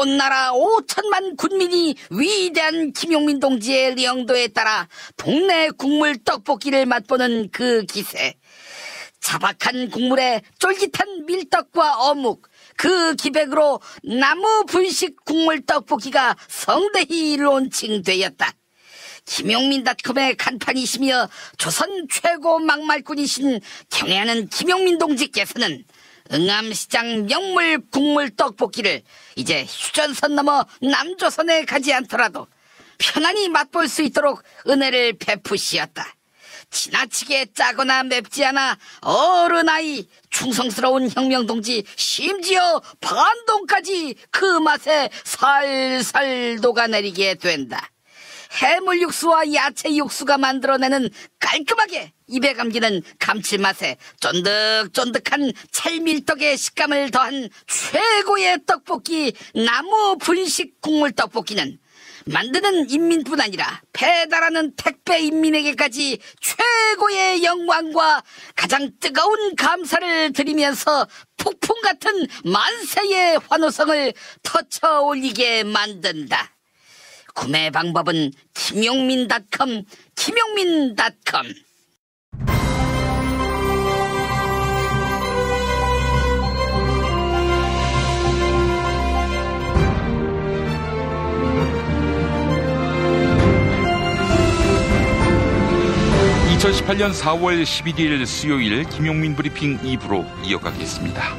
온 나라 5천만 군민이 위대한 김용민 동지의 영도에 따라 동네 국물 떡볶이를 맛보는 그 기세. 자박한 국물에 쫄깃한 밀떡과 어묵, 그 기백으로 나무 분식 국물 떡볶이가 성대히 론칭되었다. 김용민닷컴의 간판이시며 조선 최고 막말꾼이신 경애하는 김용민 동지께서는 응암시장 명물 국물 떡볶이를 이제 휴전선 넘어 남조선에 가지 않더라도 편안히 맛볼 수 있도록 은혜를 베푸시었다. 지나치게 짜거나 맵지 않아 어른아이 충성스러운 혁명동지 심지어 반동까지 그 맛에 살살 녹아내리게 된다. 해물 육수와 야채 육수가 만들어내는 깔끔하게 입에 감기는 감칠맛에 쫀득쫀득한 찰밀떡의 식감을 더한 최고의 떡볶이 나무 분식 국물 떡볶이는 만드는 인민뿐 아니라 배달하는 택배 인민에게까지 최고의 영광과 가장 뜨거운 감사를 드리면서 폭풍 같은 만세의 환호성을 터쳐 올리게 만든다. 구매 방법은 김용민닷컴. 2018년 4월 11일 수요일 김용민 브리핑 2부로 이어가겠습니다.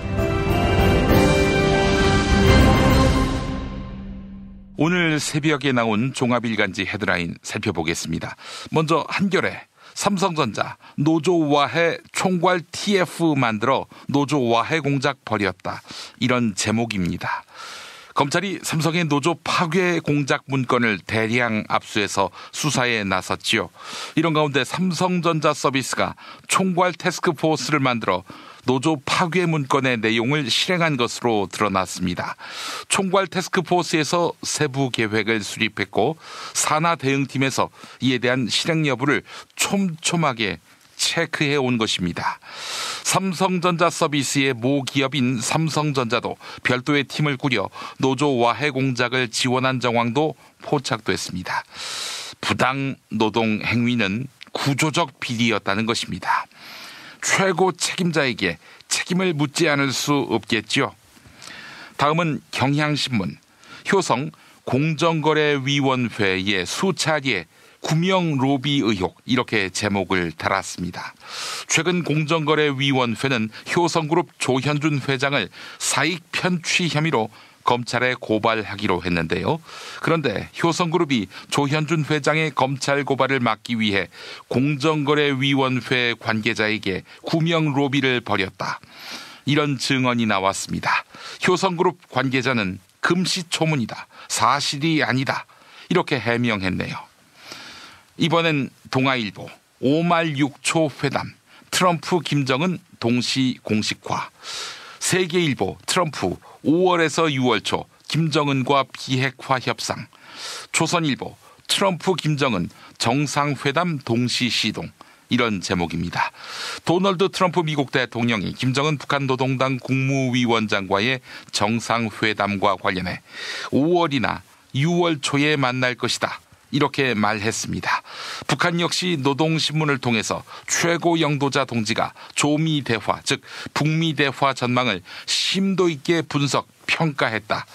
오늘 새벽에 나온 종합일간지 헤드라인 살펴보겠습니다. 먼저 한겨레, 삼성전자 노조 와해 총괄 TF 만들어 노조 와해 공작 벌였다. 이런 제목입니다. 검찰이 삼성의 노조 파괴 공작 문건을 대량 압수해서 수사에 나섰지요. 이런 가운데 삼성전자 서비스가 총괄 태스크포스를 만들어 노조 파괴 문건의 내용을 실행한 것으로 드러났습니다. 총괄 태스크포스에서 세부 계획을 수립했고 산하 대응팀에서 이에 대한 실행 여부를 촘촘하게 체크해 온 것입니다. 삼성전자 서비스의 모기업인 삼성전자도 별도의 팀을 꾸려 노조 와해 공작을 지원한 정황도 포착됐습니다. 부당 노동 행위는 구조적 비리였다는 것입니다. 최고 책임자에게 책임을 묻지 않을 수 없겠지요. 다음은 경향신문, 효성 공정거래위원회의 수차례 구명 로비 의혹, 이렇게 제목을 달았습니다. 최근 공정거래위원회는 효성그룹 조현준 회장을 사익 편취 혐의로 검찰에 고발하기로 했는데요. 그런데 효성그룹이 조현준 회장의 검찰 고발을 막기 위해 공정거래위원회 관계자에게 구명 로비를 벌였다. 이런 증언이 나왔습니다. 효성그룹 관계자는 금시초문이다, 사실이 아니다, 이렇게 해명했네요. 이번엔 동아일보 5말 6초 회담, 트럼프 김정은 동시 공식화. 세계일보 트럼프 5월에서 6월 초 김정은과 비핵화 협상. 조선일보 트럼프 김정은 정상회담 동시 시동. 이런 제목입니다. 도널드 트럼프 미국 대통령이 김정은 북한 노동당 국무위원장과의 정상회담과 관련해 5월이나 6월 초에 만날 것이다, 이렇게 말했습니다. 북한 역시 노동신문을 통해서 최고 영도자 동지가 조미 대화, 즉 북미 대화 전망을 심도 있게 분석, 평가했다,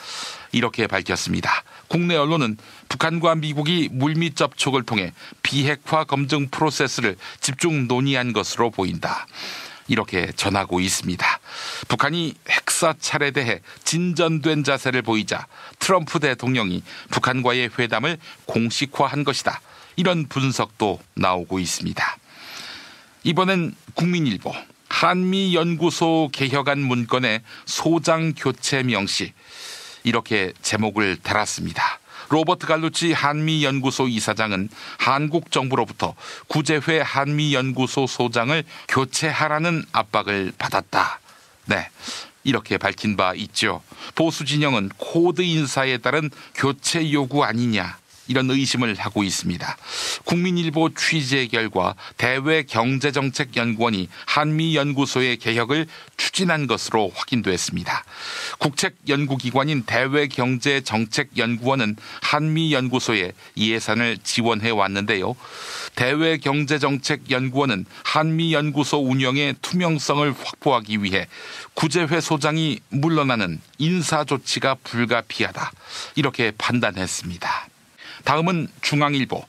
이렇게 밝혔습니다. 국내 언론은 북한과 미국이 물밑 접촉을 통해 비핵화 검증 프로세스를 집중 논의한 것으로 보인다, 이렇게 전하고 있습니다. 북한이 핵사찰에 대해 진전된 자세를 보이자 트럼프 대통령이 북한과의 회담을 공식화한 것이다, 이런 분석도 나오고 있습니다. 이번엔 국민일보 한미연구소 개혁안 문건의 소장 교체 명시, 이렇게 제목을 달았습니다. 로버트 갈루치 한미연구소 이사장은 한국 정부로부터 구재회 한미연구소 소장을 교체하라는 압박을 받았다. 네, 이렇게 밝힌 바 있죠. 보수 진영은 코드 인사에 따른 교체 요구 아니냐, 이런 의심을 하고 있습니다. 국민일보 취재 결과 대외경제정책연구원이 한미연구소의 개혁을 추진한 것으로 확인됐습니다. 국책연구기관인 대외경제정책연구원은 한미연구소에 예산을 지원해 왔는데요. 대외경제정책연구원은 한미연구소 운영의 투명성을 확보하기 위해 구재회 소장이 물러나는 인사조치가 불가피하다, 이렇게 판단했습니다. 다음은 중앙일보,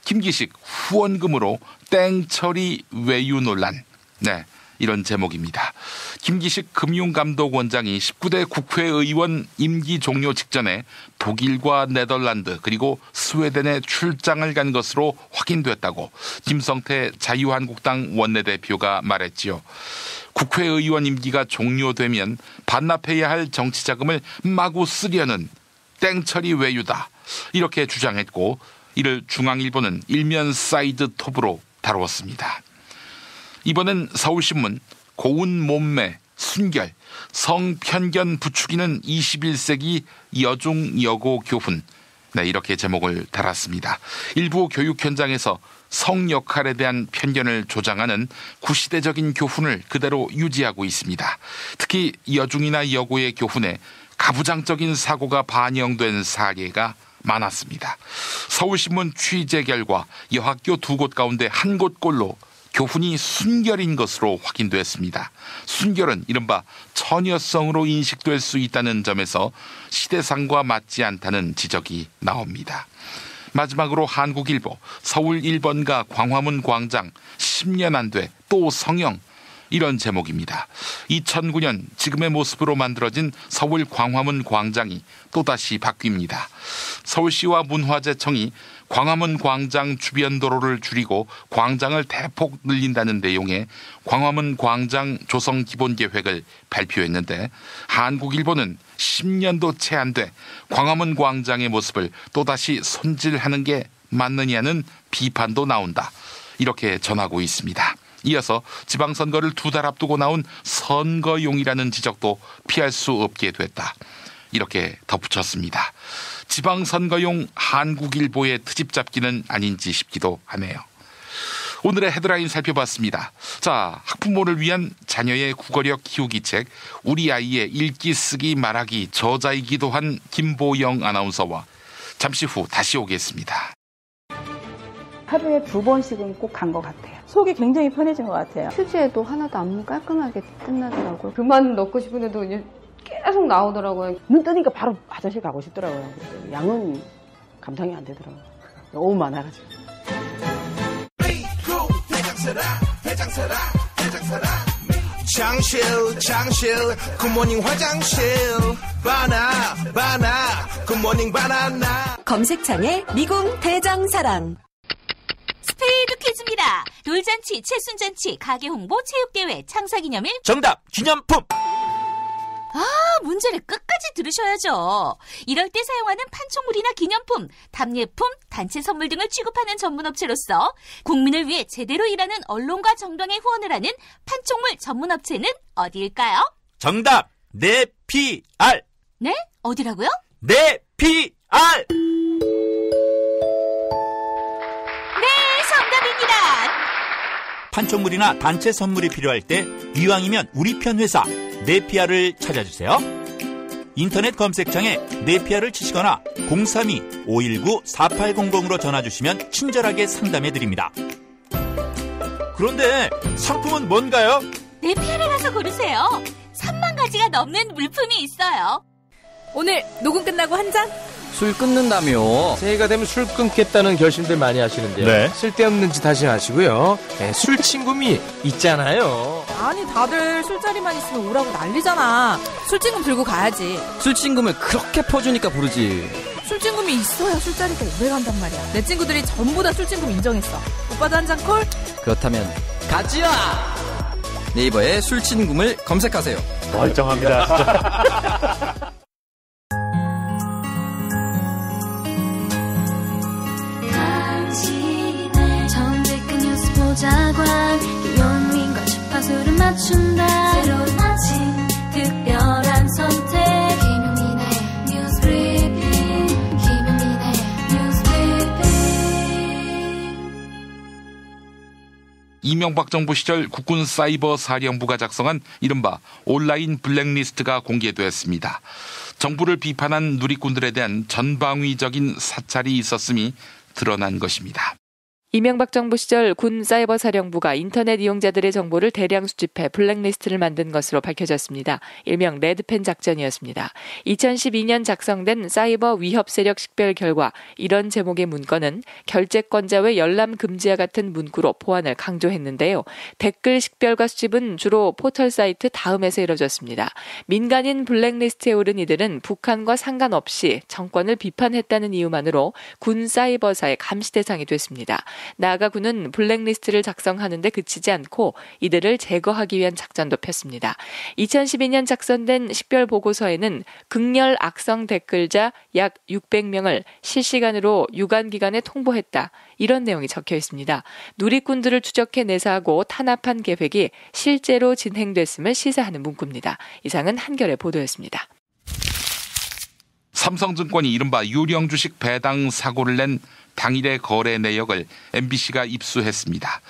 김기식 후원금으로 땡처리 외유 논란. 네, 이런 제목입니다. 김기식 금융감독원장이 19대 국회의원 임기 종료 직전에 독일과 네덜란드 그리고 스웨덴에 출장을 간 것으로 확인됐다고 김성태 자유한국당 원내대표가 말했지요. 국회의원 임기가 종료되면 반납해야 할 정치자금을 마구 쓰려는 땡처리 외유다, 이렇게 주장했고, 이를 중앙일보는 일면 사이드 톱으로 다루었습니다. 이번엔 서울신문 고운 몸매, 순결, 성편견 부추기는 21세기 여중 여고 교훈. 네, 이렇게 제목을 달았습니다. 일부 교육 현장에서 성 역할에 대한 편견을 조장하는 구시대적인 교훈을 그대로 유지하고 있습니다. 특히 여중이나 여고의 교훈에 가부장적인 사고가 반영된 사례가 많았습니다. 서울신문 취재 결과 여학교 2곳 가운데 한 곳꼴로 교훈이 순결인 것으로 확인됐습니다. 순결은 이른바 처녀성으로 인식될 수 있다는 점에서 시대상과 맞지 않다는 지적이 나옵니다. 마지막으로 한국일보, 서울 1번가 광화문 광장 10년 안 돼 또 성형, 이런 제목입니다. 2009년 지금의 모습으로 만들어진 서울 광화문 광장이 또다시 바뀝니다. 서울시와 문화재청이 광화문 광장 주변 도로를 줄이고 광장을 대폭 늘린다는 내용의 광화문 광장 조성 기본계획을 발표했는데, 한국일보는 10년도 채 안 돼 광화문 광장의 모습을 또다시 손질하는 게 맞느냐는 비판도 나온다, 이렇게 전하고 있습니다. 이어서 지방선거를 2달 앞두고 나온 선거용이라는 지적도 피할 수 없게 됐다, 이렇게 덧붙였습니다. 지방선거용 한국일보의 트집 잡기는 아닌지 싶기도 하네요. 오늘의 헤드라인 살펴봤습니다. 자, 학부모를 위한 자녀의 국어력 키우기 책 우리 아이의 읽기 쓰기 말하기 저자이기도 한 김보영 아나운서와 잠시 후 다시 오겠습니다. 하루에 2번씩은 꼭 간 것 같아요. 속이 굉장히 편해진 것 같아요. 휴지에도 하나도 안 깔끔하게 끝나더라고요. 그만 넣고 싶은데도 이제 계속 나오더라고요. 눈 뜨니까 바로 화장실 가고 싶더라고요. 그래서 양은 감당이 안 되더라고요. 너무 많아가지고. 장실 굿모닝 화장실 바나 굿모닝 바나나. 검색창에 미궁 대장사랑. 스페이드 퀴즈입니다. 돌잔치, 칠순잔치, 가게홍보, 체육대회, 창사기념일. 정답, 기념품. 문제를 끝까지 들으셔야죠. 이럴 때 사용하는 판촉물이나 기념품, 답례품, 단체 선물 등을 취급하는 전문업체로서 국민을 위해 제대로 일하는 언론과 정당에 후원을 하는 판촉물 전문업체는 어디일까요? 정답, 네피알. 네? 어디라고요? 네피알. 정답입니다. 판촉물이나 단체 선물이 필요할 때 이왕이면 우리 편 회사 네피아를 찾아주세요. 인터넷 검색창에 네피아를 치시거나 032-519-4800으로 전화주시면 친절하게 상담해드립니다. 그런데 상품은 뭔가요? 네피아를 가서 고르세요. 3만 가지가 넘는 물품이 있어요. 오늘 녹음 끝나고 한 잔? 술 끊는다며. 새해가 되면 술 끊겠다는 결심들 많이 하시는데요. 네. 쓸데없는 짓 하지 마시고요. 네, 술 친구미 있잖아요. 아니 다들 술자리만 있으면 오라고 난리잖아. 술친금 들고 가야지. 술친금을 그렇게 퍼주니까 부르지. 술친금이 있어야 술자리가 오래 간단 말이야. 내 친구들이 전부 다 술친금 인정했어. 오빠도 한 잔 콜? 그렇다면 가지야. 네이버에 술친금을 검색하세요. 멀쩡합니다 진짜. 보자관 김용민과 주파수를 맞춘다. 새로운 아침 특별한 선택 김용민의 뉴스 브리핑. 김용민의 뉴스 브리핑. 이명박 정부 시절 국군 사이버 사령부가 작성한 이른바 온라인 블랙리스트가 공개됐습니다. 정부를 비판한 누리꾼들에 대한 전방위적인 사찰이 있었음이 드러난 것입니다. 이명박 정부 시절 군 사이버 사령부가 인터넷 이용자들의 정보를 대량 수집해 블랙리스트를 만든 것으로 밝혀졌습니다. 일명 레드펜 작전이었습니다. 2012년 작성된 사이버 위협 세력 식별 결과 이런 제목의 문건은 결재권자 외 열람 금지와 같은 문구로 보안을 강조했는데요. 댓글 식별과 수집은 주로 포털 사이트 다음에서 이뤄졌습니다. 민간인 블랙리스트에 오른 이들은 북한과 상관없이 정권을 비판했다는 이유만으로 군 사이버사의 감시 대상이 됐습니다. 나아가 군은 블랙리스트를 작성하는 데 그치지 않고 이들을 제거하기 위한 작전도 폈습니다. 2012년 작성된 식별보고서에는 극렬 악성 댓글자 약 600명을 실시간으로 유관기관에 통보했다. 이런 내용이 적혀 있습니다. 누리꾼들을 추적해 내사하고 탄압한 계획이 실제로 진행됐음을 시사하는 문구입니다. 이상은 한겨레 보도였습니다. 삼성증권이 이른바 유령 주식 배당 사고를 낸 당일의 거래 내역을 MBC가 입수했습니다.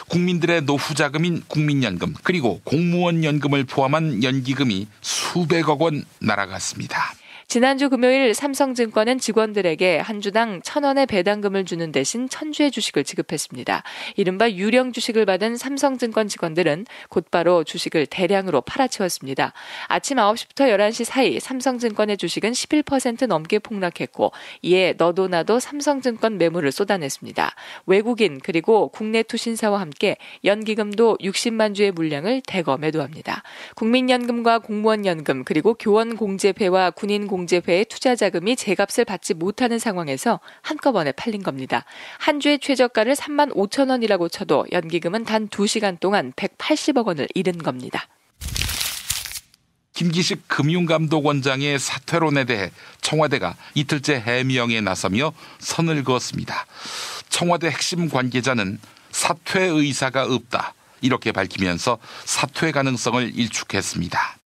국민들의 노후 자금인 국민연금 그리고 공무원 연금을 포함한 연기금이 수백억 원 날아갔습니다. 지난주 금요일 삼성증권은 직원들에게 한 주당 1,000원의 배당금을 주는 대신 1,000주의 주식을 지급했습니다. 이른바 유령 주식을 받은 삼성증권 직원들은 곧바로 주식을 대량으로 팔아치웠습니다. 아침 9시부터 11시 사이 삼성증권의 주식은 11% 넘게 폭락했고 이에 너도 나도 삼성증권 매물을 쏟아냈습니다. 외국인 그리고 국내 투신사와 함께 연기금도 60만 주의 물량을 대거 매도합니다. 국민연금과 공무원연금 그리고 교원공제회와 군인공제회의 투자 자금이 제값을 받지 못하는 상황에서 한꺼번에 팔린 겁니다. 한 주의 최저가를 35,000원이라고 쳐도 연기금은 단 2시간 동안 180억 원을 잃은 겁니다. 김기식 금융감독원장의 사퇴론에 대해 청와대가 이틀째 해명에 나서며 선을 그었습니다. 청와대 핵심 관계자는 사퇴 의사가 없다. 이렇게 밝히면서 사퇴 가능성을 일축했습니다.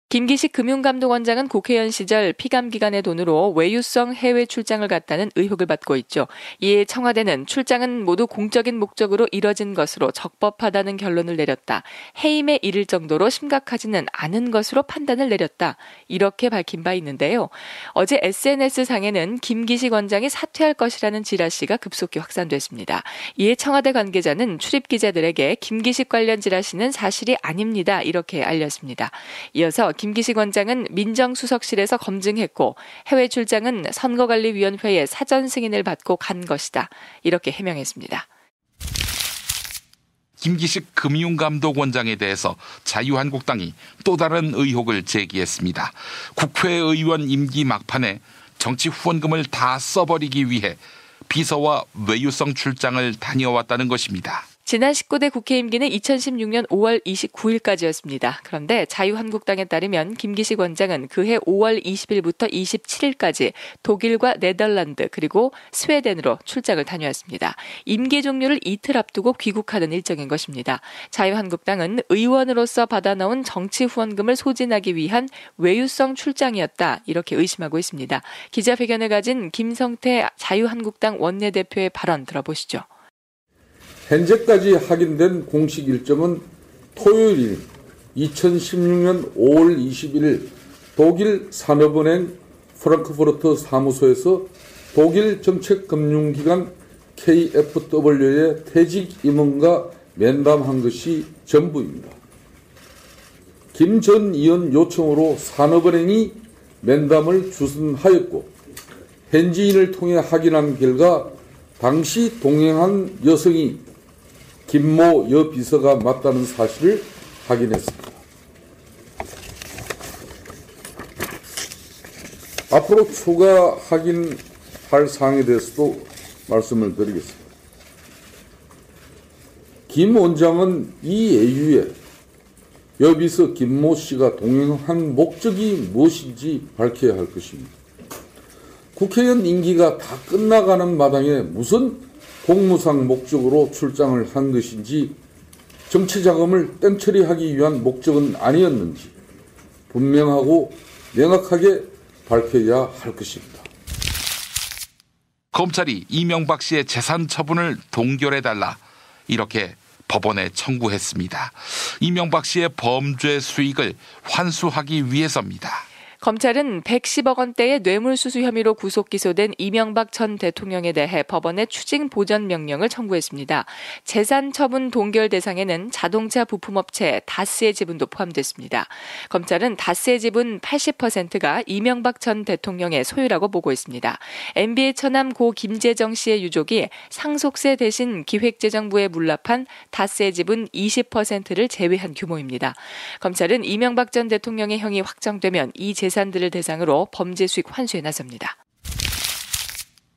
김기식 금융감독원장은 국회의원 시절 피감기관의 돈으로 외유성 해외 출장을 갔다는 의혹을 받고 있죠. 이에 청와대는 출장은 모두 공적인 목적으로 이뤄진 것으로 적법하다는 결론을 내렸다. 해임에 이를 정도로 심각하지는 않은 것으로 판단을 내렸다. 이렇게 밝힌 바 있는데요. 어제 SNS상에는 김기식 원장이 사퇴할 것이라는 지라시가 급속히 확산됐습니다. 이에 청와대 관계자는 출입 기자들에게 김기식 관련 지라시는 사실이 아닙니다. 이렇게 알렸습니다. 이어서 김기식 원장은 민정수석실에서 검증했고 해외 출장은 선거관리위원회의 사전 승인을 받고 간 것이다. 이렇게 해명했습니다. 김기식 금융감독원장에 대해서 자유한국당이 또 다른 의혹을 제기했습니다. 국회의원 임기 막판에 정치 후원금을 다 써버리기 위해 비서와 외유성 출장을 다녀왔다는 것입니다. 지난 19대 국회 임기는 2016년 5월 29일까지였습니다. 그런데 자유한국당에 따르면 김기식 원장은 그해 5월 20일부터 27일까지 독일과 네덜란드 그리고 스웨덴으로 출장을 다녀왔습니다. 임기 종료를 이틀 앞두고 귀국하는 일정인 것입니다. 자유한국당은 의원으로서 받아놓은 정치 후원금을 소진하기 위한 외유성 출장이었다. 이렇게 의심하고 있습니다. 기자회견을 가진 김성태 자유한국당 원내대표의 발언 들어보시죠. 현재까지 확인된 공식 일정은 토요일인 2016년 5월 21일 독일 산업은행 프랑크푸르트 사무소에서 독일 정책금융기관 KfW의 퇴직 임원과 면담한 것이 전부입니다. 김 전 의원 요청으로 산업은행이 면담을 주선하였고 현지인을 통해 확인한 결과 당시 동행한 여성이 김모 여 비서가 맞다는 사실을 확인했습니다. 앞으로 추가 확인할 사항에 대해서도 말씀을 드리겠습니다. 김 원장은 이 예유에 여비서 김모 씨가 동행한 목적이 무엇인지 밝혀야 할 것입니다. 국회의원 임기가 다 끝나가는 마당에 무슨 공무상 목적으로 출장을 한 것인지 정치자금을 땡처리하기 위한 목적은 아니었는지 분명하고 명확하게 밝혀야 할 것입니다. 검찰이 이명박 씨의 재산 처분을 동결해달라 이렇게 법원에 청구했습니다. 이명박 씨의 범죄 수익을 환수하기 위해서입니다. 검찰은 110억 원대의 뇌물수수 혐의로 구속 기소된 이명박 전 대통령에 대해 법원에 추징 보전 명령을 청구했습니다. 재산 처분 동결 대상에는 자동차 부품업체 다스의 지분도 포함됐습니다. 검찰은 다스의 지분 80%가 이명박 전 대통령의 소유라고 보고 있습니다. MB의 처남 고 김재정 씨의 유족이 상속세 대신 기획재정부에 물납한 다스의 지분 20%를 제외한 규모입니다. 검찰은 이명박 전 대통령의 형이 확정되면 이 재산들을 대상으로 범죄 수익 환수에 나섭니다.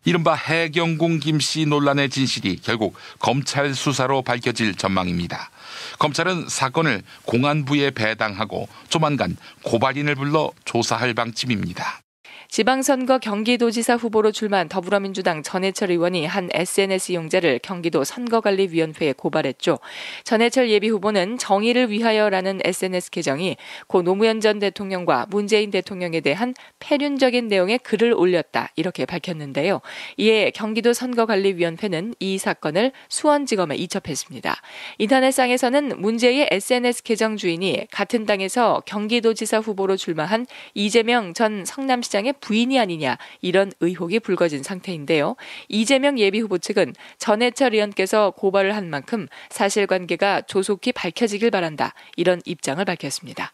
이른바 해경궁 김씨 논란의 진실이 결국 검찰 수사로 밝혀질 전망입니다. 검찰은 사건을 공안부에 배당하고 조만간 고발인을 불러 조사할 방침입니다. 지방선거 경기도지사 후보로 출마한 더불어민주당 전해철 의원이 한 SNS 이용자를 경기도 선거관리위원회에 고발했죠. 전해철 예비후보는 정의를 위하여라는 SNS 계정이 고 노무현 전 대통령과 문재인 대통령에 대한 패륜적인 내용의 글을 올렸다 이렇게 밝혔는데요. 이에 경기도 선거관리위원회는 이 사건을 수원지검에 이첩했습니다. 인터넷상에서는 문제의 SNS 계정 주인이 같은 당에서 경기도지사 후보로 출마한 이재명 전 성남시장의 부인이 아니냐 이런 의혹이 불거진 상태인데요. 이재명 예비후보 측은 전해철 의원께서 고발을 한 만큼 사실관계가 조속히 밝혀지길 바란다 이런 입장을 밝혔습니다.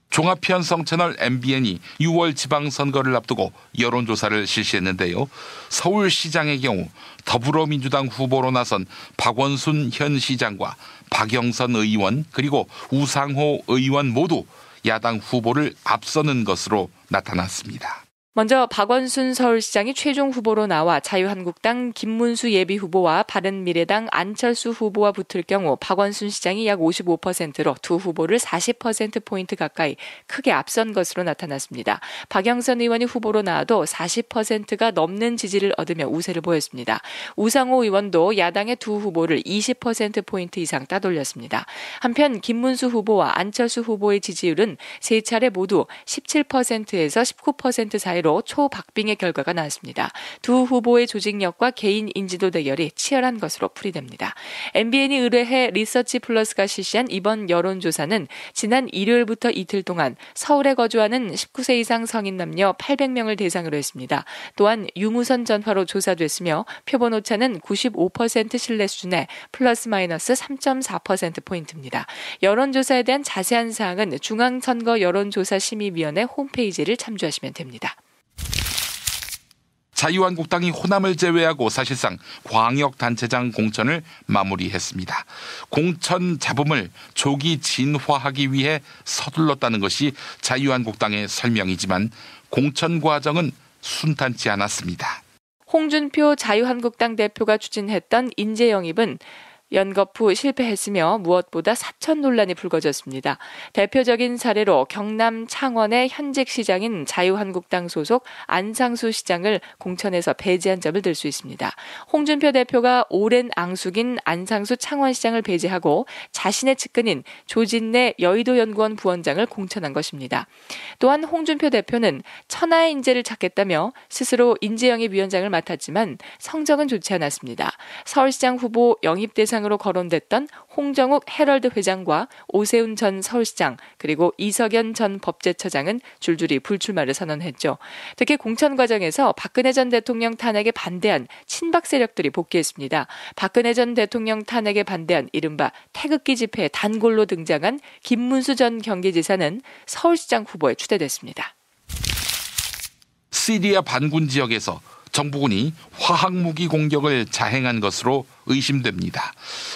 종합편성 채널 MBN이 6월 지방선거를 앞두고 여론조사를 실시했는데요. 서울시장의 경우 더불어민주당 후보로 나선 박원순 현 시장과 박영선 의원 그리고 우상호 의원 모두 야당 후보를 앞서는 것으로 나타났습니다. 먼저 박원순 서울시장이 최종 후보로 나와 자유한국당 김문수 예비후보와 바른미래당 안철수 후보와 붙을 경우 박원순 시장이 약 55%로 두 후보를 40%포인트 가까이 크게 앞선 것으로 나타났습니다. 박영선 의원이 후보로 나와도 40%가 넘는 지지를 얻으며 우세를 보였습니다. 우상호 의원도 야당의 두 후보를 20%포인트 이상 따돌렸습니다. 한편 김문수 후보와 안철수 후보의 지지율은 세 차례 모두 17%에서 19% 사이로 초박빙의 결과가 나왔습니다. 두 후보의 조직력과 개인 인지도 대결이 치열한 것으로 풀이됩니다. MBN이 의뢰해 리서치 플러스가 실시한 이번 여론조사는 지난 일요일부터 이틀 동안 서울에 거주하는 19세 이상 성인 남녀 800명을 대상으로 했습니다. 또한 유무선 전화로 조사됐으며 표본 오차는 95% 신뢰 수준의 플러스 마이너스 3.4%포인트입니다. 여론조사에 대한 자세한 사항은 중앙선거 여론조사심의위원회 홈페이지를 참조하시면 됩니다. 자유한국당이 호남을 제외하고 사실상 광역단체장 공천을 마무리했습니다. 공천 잡음을 조기 진화하기 위해 서둘렀다는 것이 자유한국당의 설명이지만 공천 과정은 순탄치 않았습니다. 홍준표 자유한국당 대표가 추진했던 인재 영입은 연겁 후 실패했으며 무엇보다 사천 논란이 불거졌습니다. 대표적인 사례로 경남 창원의 현직 시장인 자유한국당 소속 안상수 시장을 공천에서 배제한 점을 들 수 있습니다. 홍준표 대표가 오랜 앙숙인 안상수 창원시장을 배제하고 자신의 측근인 조진래 여의도연구원 부원장을 공천한 것입니다. 또한 홍준표 대표는 천하의 인재를 찾겠다며 스스로 인재영입위원장을 맡았지만 성적은 좋지 않았습니다. 서울시장 후보 영입 대상으로 거론됐던 홍정욱 헤럴드 회장과 오세훈 전 서울시장 그리고 이석연 전 법제처장은 줄줄이 불출마를 선언했죠. 특히 공천 과정에서 박근혜 전 대통령 탄핵에 반대한 친박 세력들이 복귀했습니다. 박근혜 전 대통령 탄핵에 반대한 이른바 태극기 집회에 단골로 등장한 김문수 전 경기지사는 서울시장 후보에 추대됐습니다. 시리아 반군 지역에서 정부군이 화학무기 공격을 자행한 것으로 의심됩니다.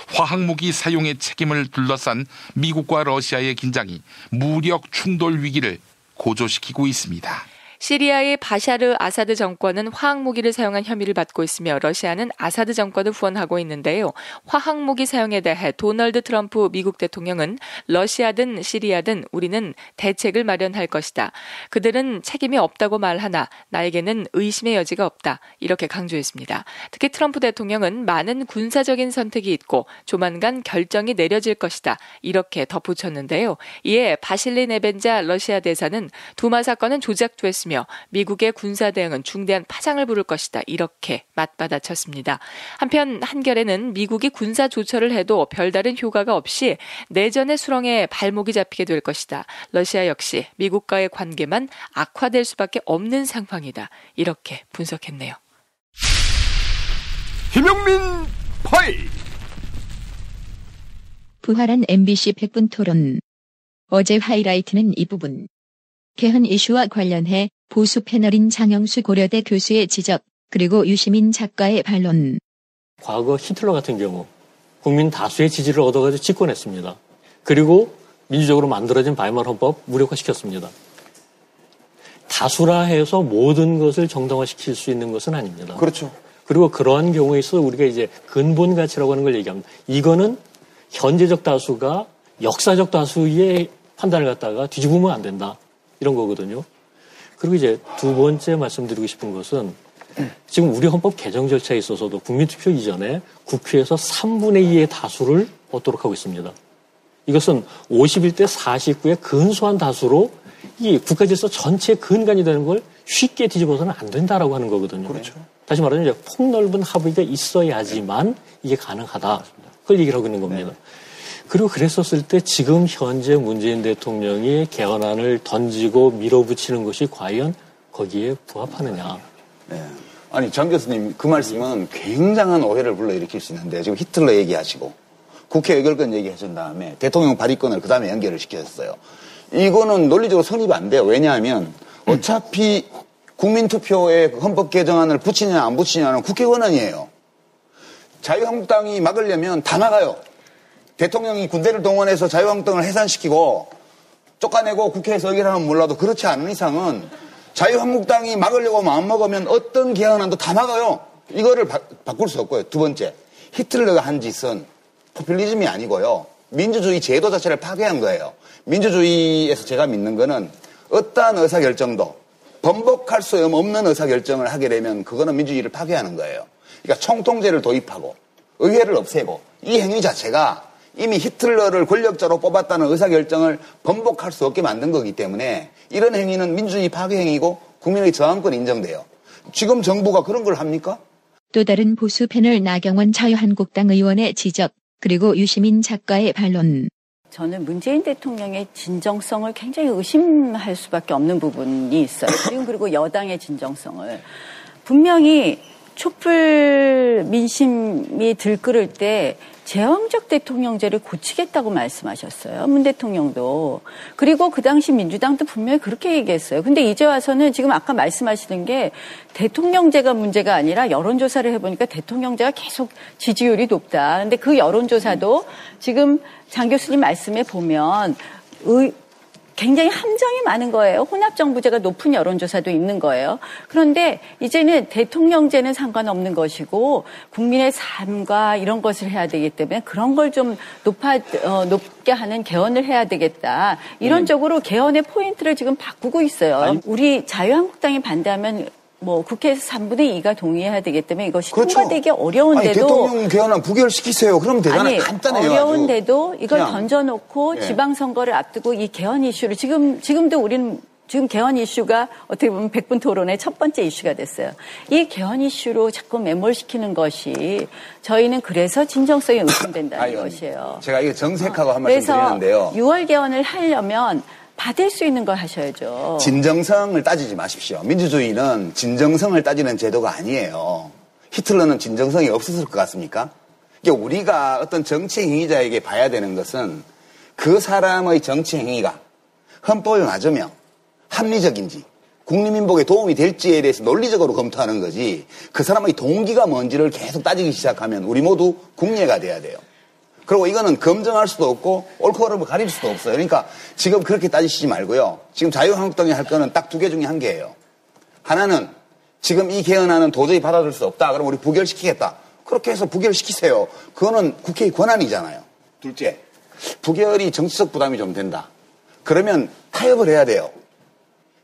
화학무기 사용의 책임을 둘러싼 미국과 러시아의 긴장이 무력 충돌 위기를 고조시키고 있습니다. 시리아의 바샤르 아사드 정권은 화학무기를 사용한 혐의를 받고 있으며 러시아는 아사드 정권을 후원하고 있는데요. 화학무기 사용에 대해 도널드 트럼프 미국 대통령은 러시아든 시리아든 우리는 대책을 마련할 것이다. 그들은 책임이 없다고 말하나 나에게는 의심의 여지가 없다. 이렇게 강조했습니다. 특히 트럼프 대통령은 많은 군사적인 선택이 있고 조만간 결정이 내려질 것이다. 이렇게 덧붙였는데요. 이에 바실리 네벤자 러시아 대사는 두마 사건은 조작됐으며 있으며 미국의 군사 대응은 중대한 파장을 부를 것이다. 이렇게 맞받아쳤습니다. 한편 한겨레는 미국이 군사 조처를 해도 별다른 효과가 없이 내전의 수렁에 발목이 잡히게 될 것이다. 러시아 역시 미국과의 관계만 악화될 수밖에 없는 상황이다. 이렇게 분석했네요. 김용민 파일. 부활한 MBC 100분 토론. 어제 하이라이트는 이 부분. 개헌 이슈와 관련해 보수 패널인 장영수 고려대 교수의 지적, 그리고 유시민 작가의 반론. 과거 히틀러 같은 경우 국민 다수의 지지를 얻어가지고 집권했습니다. 그리고 민주적으로 만들어진 바이마르 헌법 무력화시켰습니다. 다수라 해서 모든 것을 정당화시킬 수 있는 것은 아닙니다. 그렇죠. 그리고 그러한 경우에 있어서 우리가 이제 근본 가치라고 하는 걸 얘기합니다. 이거는 현재적 다수가 역사적 다수의 판단을 갖다가 뒤집으면 안 된다. 이런 거거든요. 그리고 이제 두 번째 말씀드리고 싶은 것은 지금 우리 헌법 개정 절차에 있어서도 국민투표 이전에 국회에서 3분의 2의 다수를 얻도록 하고 있습니다. 이것은 51대 49의 근소한 다수로 이 국가질서 전체의 근간이 되는 걸 쉽게 뒤집어서는 안 된다라고 하는 거거든요. 그렇죠. 다시 말하면 이제 폭넓은 합의가 있어야지만 이게 가능하다. 그걸 얘기를 하고 있는 겁니다. 그리고 그랬었을 때 지금 현재 문재인 대통령이 개헌안을 던지고 밀어붙이는 것이 과연 거기에 부합하느냐. 네. 아니 장 교수님 그 말씀은 굉장한 오해를 불러일으킬 수 있는데 지금 히틀러 얘기하시고 국회 의결권 얘기하신 다음에 대통령 발의권을 그 다음에 연결을 시켰어요. 이거는 논리적으로 성립이 안 돼요. 왜냐하면 어차피 국민투표에 헌법 개정안을 붙이냐 안 붙이냐는 국회 권한이에요. 자유한국당이 막으려면 다 막아요. 대통령이 군대를 동원해서 자유한국당을 해산시키고 쫓아내고 국회에서 의결하면 몰라도 그렇지 않은 이상은 자유한국당이 막으려고 마음먹으면 어떤 개헌안도 다 막아요. 이거를 바꿀 수 없고요. 두 번째, 히틀러가 한 짓은 포퓰리즘이 아니고요. 민주주의 제도 자체를 파괴한 거예요. 민주주의에서 제가 믿는 거는 어떠한 의사결정도 번복할 수 없는 의사결정을 하게 되면 그거는 민주주의를 파괴하는 거예요. 그러니까 총통제를 도입하고 의회를 없애고 이 행위 자체가 이미 히틀러를 권력자로 뽑았다는 의사결정을 번복할 수 없게 만든 거기 때문에 이런 행위는 민주주의 파괴 행위고 국민의 저항권이 인정돼요. 지금 정부가 그런 걸 합니까? 또 다른 보수 패널 나경원 자유한국당 의원의 지적, 그리고 유시민 작가의 반론. 저는 문재인 대통령의 진정성을 굉장히 의심할 수밖에 없는 부분이 있어요. 지금 그리고 여당의 진정성을. 분명히 촛불 민심이 들끓을 때 제왕적 대통령제를 고치겠다고 말씀하셨어요. 문 대통령도. 그리고 그 당시 민주당도 분명히 그렇게 얘기했어요. 근데 이제 와서는 지금 아까 말씀하시는 게 대통령제가 문제가 아니라 여론조사를 해보니까 대통령제가 계속 지지율이 높다. 근데 그 여론조사도 지금 장 교수님 말씀에 보면 굉장히 함정이 많은 거예요. 혼합정부제가 높은 여론조사도 있는 거예요. 그런데 이제는 대통령제는 상관없는 것이고 국민의 삶과 이런 것을 해야 되기 때문에 그런 걸 좀 높게 하는 개헌을 해야 되겠다. 이런 쪽으로 개헌의 포인트를 지금 바꾸고 있어요. 우리 자유한국당이 반대하면 국회에서 3분의 2가 동의해야 되기 때문에 이것이 그렇죠. 통과되기 어려운데도. 대통령 개헌안 부결시키세요. 그러면 되잖아요. 간단해요. 어려운데도 이걸 그냥. 던져놓고 지방선거를 앞두고 이 개헌 이슈를 지금도 우리는 지금 개헌 이슈가 어떻게 보면 100분 토론의 첫 번째 이슈가 됐어요. 이 개헌 이슈로 자꾸 매몰시키는 것이 저희는 그래서 진정성이 의심된다는 것이에요. 제가 이거 정색하고 한 말씀 드리는데요. 그래서 6월 개헌을 하려면 받을 수 있는 걸 하셔야죠. 진정성을 따지지 마십시오. 민주주의는 진정성을 따지는 제도가 아니에요. 히틀러는 진정성이 없었을 것 같습니까? 그러니까 우리가 어떤 정치 행위자에게 봐야 되는 것은 그 사람의 정치 행위가 헌법에 맞으며 합리적인지 국민민복에 도움이 될지에 대해서 논리적으로 검토하는 거지 그 사람의 동기가 뭔지를 계속 따지기 시작하면 우리 모두 국례가 돼야 돼요. 그리고 이거는 검증할 수도 없고 옳고 그름을 가릴 수도 없어요. 그러니까 지금 그렇게 따지시지 말고요. 지금 자유한국당이 할 거는 딱 두 개 중에 한 개예요. 하나는 지금 이 개헌안은 도저히 받아들일 수 없다. 그럼 우리 부결시키겠다. 그렇게 해서 부결시키세요. 그거는 국회의 권한이잖아요. 둘째, 부결이 정치적 부담이 좀 된다. 그러면 타협을 해야 돼요.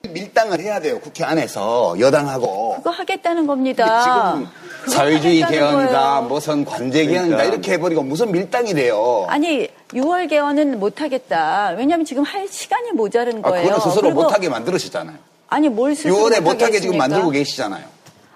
밀당을 해야 돼요. 국회 안에서 여당하고. 그거 하겠다는 겁니다. 지금 사회주의 개헌이다, 무슨 관제 개헌이다 이렇게 해버리고 무슨 밀당이 돼요. 아니 6월 개헌은 못하겠다. 왜냐하면 지금 할 시간이 모자른 거예요. 그거는 스스로 못하게 만들으셨잖아요. 아니 뭘 스스로 6월에 못하게 못하게 지금 만들고 계시잖아요.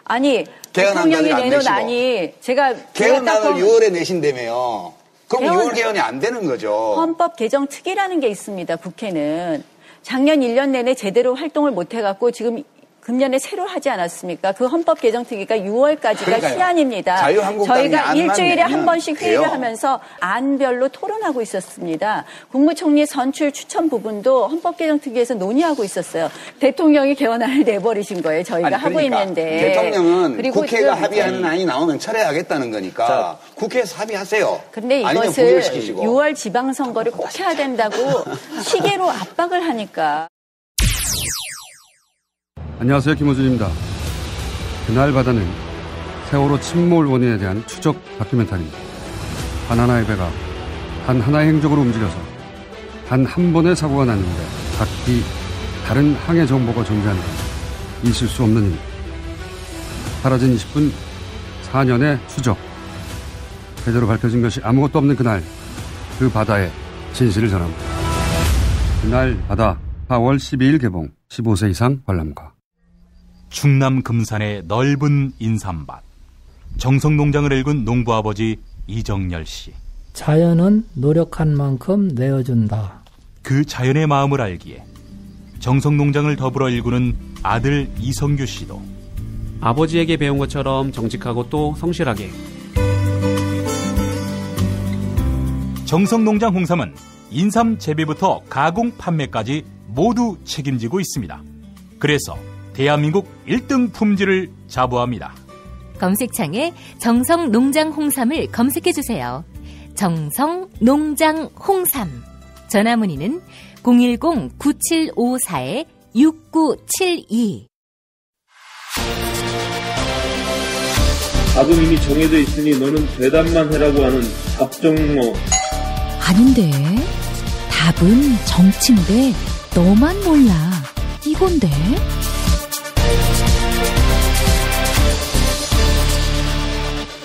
아니 개헌안까지 대통령이 안 내놓으니 제가 개헌안을 6월에 내신다며요. 그럼 6월 개헌이 안 되는 거죠. 헌법 개정 특위라는 게 있습니다. 국회는 작년 1년 내내 제대로 활동을 못 해갖고 지금 금년에 새로 하지 않았습니까? 그 헌법 개정 특위가 6월까지가 그러니까요. 시한입니다. 자유한국당이 저희가 일주일에 한 번씩 돼요. 회의를 하면서 안별로 토론하고 있었습니다. 국무총리 선출 추천 부분도 헌법 개정 특위에서 논의하고 있었어요. 대통령이 개헌안을 내버리신 거예요. 저희가 하고 그러니까 있는데. 대통령은 그리고 국회가 합의하는 안이 나오면 철회하겠다는 거니까 국회에서 합의하세요. 그런데 이것을 6월 지방선거를 꼭 해야 된다고 시계로 압박을 하니까. 안녕하세요. 김호준입니다. 그날 바다는 세월호 침몰 원인에 대한 추적 다큐멘터리입니다. 하나의 배가 단 하나의 행적으로 움직여서 단 한 번의 사고가 났는데 각기 다른 항해 정보가 존재하는 건 있을 수 없는 일. 사라진 20분 4년의 추적. 제대로 밝혀진 것이 아무것도 없는 그날, 그 바다의 진실을 전합니다. 그날 바다 4월 12일 개봉, 15세 이상 관람가. 충남 금산의 넓은 인삼밭, 정성농장을 일군 농부아버지 이정열 씨. 자연은 노력한 만큼 내어준다. 그 자연의 마음을 알기에 정성농장을 더불어 일구는 아들 이성규 씨도 아버지에게 배운 것처럼 정직하고 또 성실하게. 정성농장 홍삼은 인삼 재배부터 가공 판매까지 모두 책임지고 있습니다. 그래서 대한민국 1등 품질을 자부합니다. 검색창에 정성농장 홍삼을 검색해주세요. 정성농장 홍삼. 전화문의는 010-9754-6972. 답은 이미 정해져 있으니 너는 대답만 해라고 하는 답정너. 아닌데. 답은 정치인데 너만 몰라. 이건데.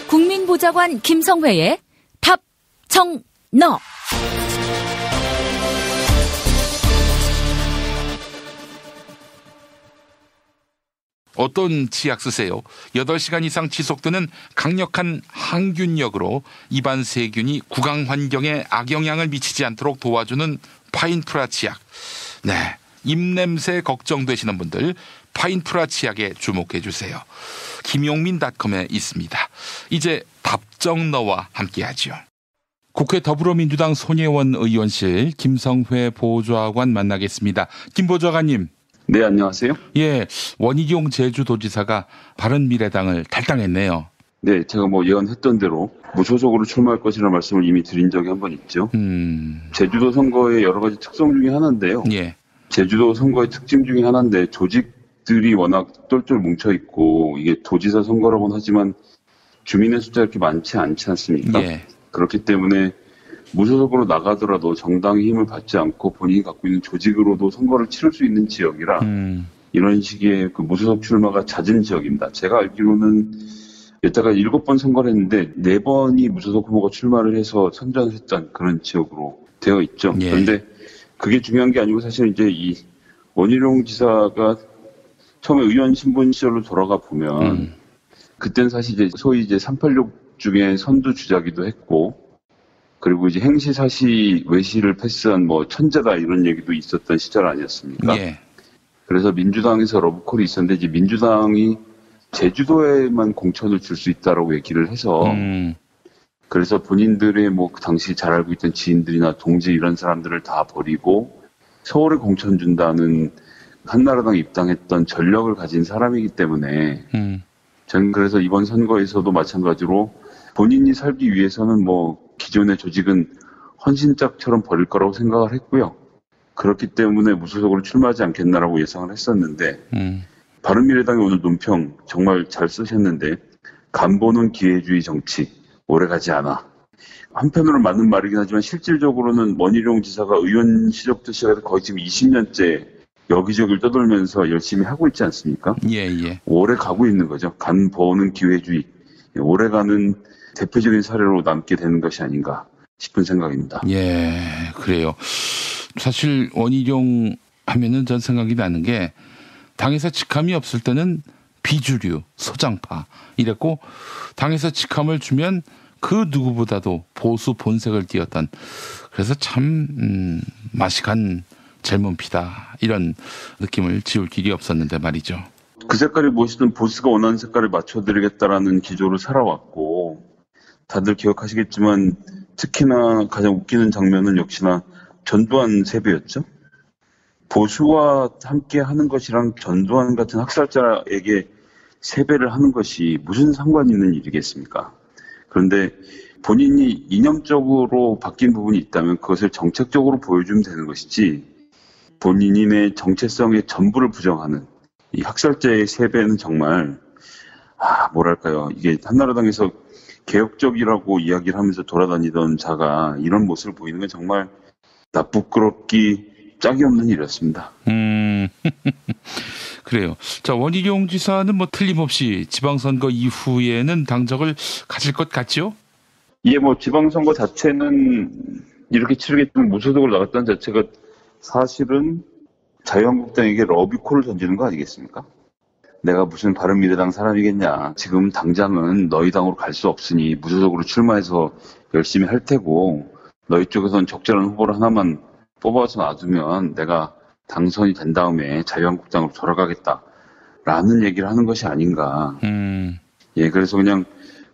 국민보좌관 김성회의 답정너. 어떤 치약 쓰세요? 8시간 이상 지속되는 강력한 항균력으로 입안 세균이 구강 환경에 악영향을 미치지 않도록 도와주는 파인프라 치약. 네, 입냄새 걱정되시는 분들 파인프라 치약에 주목해 주세요. 김용민닷컴에 있습니다. 이제 답정너와 함께하죠. 국회 더불어민주당 손혜원 의원실 김성회 보좌관 만나겠습니다. 김 보좌관님. 네, 안녕하세요. 예, 원희룡 제주도지사가 바른미래당을 탈당했네요. 네, 제가 예언했던 대로 무소속으로 출마할 것이라는 말씀을 이미 드린 적이 한 번 있죠. 제주도 선거의 여러 가지 특성 중에 하나인데요. 예. 제주도 선거의 특징 중에 하나인데 조직들이 워낙 똘똘 뭉쳐있고 이게 도지사 선거라고는 하지만 주민의 숫자가 그렇게 많지 않지 않습니까? 예. 그렇기 때문에 무소속으로 나가더라도 정당의 힘을 받지 않고 본인이 갖고 있는 조직으로도 선거를 치를 수 있는 지역이라 이런 식의 그 무소속 출마가 잦은 지역입니다. 제가 알기로는 여태가 7번 선거를 했는데 4번이 무소속 후보가 출마를 해서 선전을 했던 그런 지역으로 되어 있죠. 예. 그런데 그게 중요한 게 아니고 사실 이제 이 원희룡 지사가 처음에 의원 신분 시절로 돌아가 보면 그때는 사실 이제 소위 이제 386 중에 선두 주자기도 했고 그리고 이제 행시사시 외시를 패스한 천재다 이런 얘기도 있었던 시절 아니었습니까? 예. 그래서 민주당에서 러브콜이 있었는데 이제 민주당이 제주도에만 공천을 줄 수 있다라고 얘기를 해서 그래서 본인들의 그 당시 잘 알고 있던 지인들이나 동지 이런 사람들을 다 버리고 서울에 공천 준다는 한나라당에 입당했던 전력을 가진 사람이기 때문에 저는 그래서 이번 선거에서도 마찬가지로 본인이 살기 위해서는 기존의 조직은 헌신짝처럼 버릴 거라고 생각을 했고요. 그렇기 때문에 무소속으로 출마하지 않겠나라고 예상을 했었는데 바른미래당의 오늘 논평 정말 잘 쓰셨는데 간보는 기회주의 정치 오래가지 않아. 한편으로는 맞는 말이긴 하지만 실질적으로는 원희룡 지사가 의원 시절부터 시작해서 거의 지금 20년째 여기저기를 떠돌면서 열심히 하고 있지 않습니까? 예. 오래 가고 있는 거죠. 간보는 기회주의. 오래가는 대표적인 사례로 남게 되는 것이 아닌가 싶은 생각입니다. 예, 그래요. 사실 원희룡 하면은 전 생각이 나는 게 당에서 직함이 없을 때는 비주류, 소장파 이랬고 당에서 직함을 주면 그 누구보다도 보수 본색을 띄었던 그래서 참 맛이 간 젊은 피다 이런 느낌을 지울 길이 없었는데 말이죠. 그 색깔이 무엇이든 보스가 원하는 색깔을 맞춰드리겠다라는 기조로 살아왔고 다들 기억하시겠지만 특히나 가장 웃기는 장면은 역시나 전두환 세배였죠. 보수와 함께 하는 것이랑 전두환 같은 학살자에게 세배를 하는 것이 무슨 상관이 있는 일이겠습니까? 그런데 본인이 이념적으로 바뀐 부분이 있다면 그것을 정책적으로 보여주면 되는 것이지 본인의 정체성의 전부를 부정하는 이 학살자의 세배는 정말 뭐랄까요. 이게 한나라당에서 개혁적이라고 이야기를 하면서 돌아다니던 자가 이런 모습을 보이는 건 정말 부끄럽기 짝이 없는 일이었습니다. 그래요. 자, 원희룡 지사는 뭐 틀림없이 지방선거 이후에는 당적을 가질 것 같죠? 예, 뭐 지방선거 자체는 이렇게 치르겠지만 무소속으로 나갔다는 자체가 사실은 자유한국당에게 러비콜을 던지는 거 아니겠습니까? 내가 무슨 바른미래당 사람이겠냐. 지금 당장은 너희 당으로 갈 수 없으니 무소속으로 출마해서 열심히 할 테고 너희 쪽에서는 적절한 후보를 하나만 뽑아서 놔두면 내가 당선이 된 다음에 자유한국당으로 돌아가겠다라는 얘기를 하는 것이 아닌가. 예, 그래서 그냥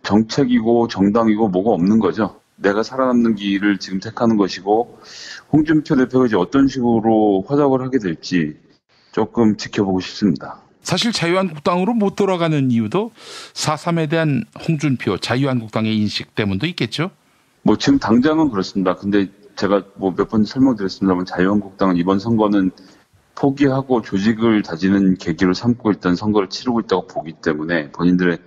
정책이고 정당이고 뭐가 없는 거죠. 내가 살아남는 길을 지금 택하는 것이고 홍준표 대표가 이제 어떤 식으로 화작을 하게 될지 조금 지켜보고 싶습니다. 사실 자유한국당으로 못 돌아가는 이유도 4.3에 대한 홍준표 자유한국당의 인식 때문도 있겠죠? 뭐 지금 당장은 그렇습니다. 근데 제가 뭐 몇 번 설명드렸습니다만 자유한국당은 이번 선거는 포기하고 조직을 다지는 계기로 삼고 일단 선거를 치르고 있다고 보기 때문에 본인들의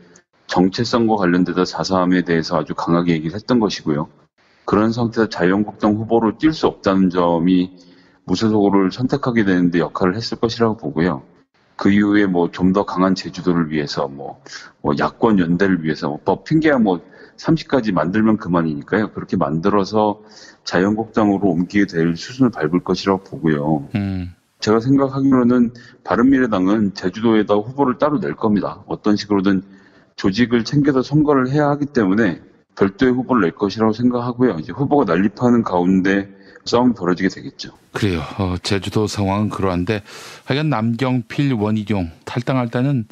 정체성과 관련돼서 4.3에 대해서 아주 강하게 얘기를 했던 것이고요. 그런 상태에서 자유한국당 후보로 뛸 수 없다는 점이 무소속으로를 선택하게 되는데 역할을 했을 것이라고 보고요. 그 이후에 뭐 좀 더 강한 제주도를 위해서 뭐 야권 연대를 위해서 법 핑계야 뭐 30까지 만들면 그만이니까요. 그렇게 만들어서 자유한국당으로 옮기게 될 수순을 밟을 것이라고 보고요. 제가 생각하기로는 바른미래당은 제주도에다 후보를 따로 낼 겁니다. 어떤 식으로든 조직을 챙겨서 선거를 해야 하기 때문에 별도의 후보를 낼 것이라고 생각하고요. 이제 후보가 난립하는 가운데 싸움이 벌어지게 되겠죠. 그래요. 제주도 상황은 그러한데 하여간 남경필, 원희룡 탈당할 때는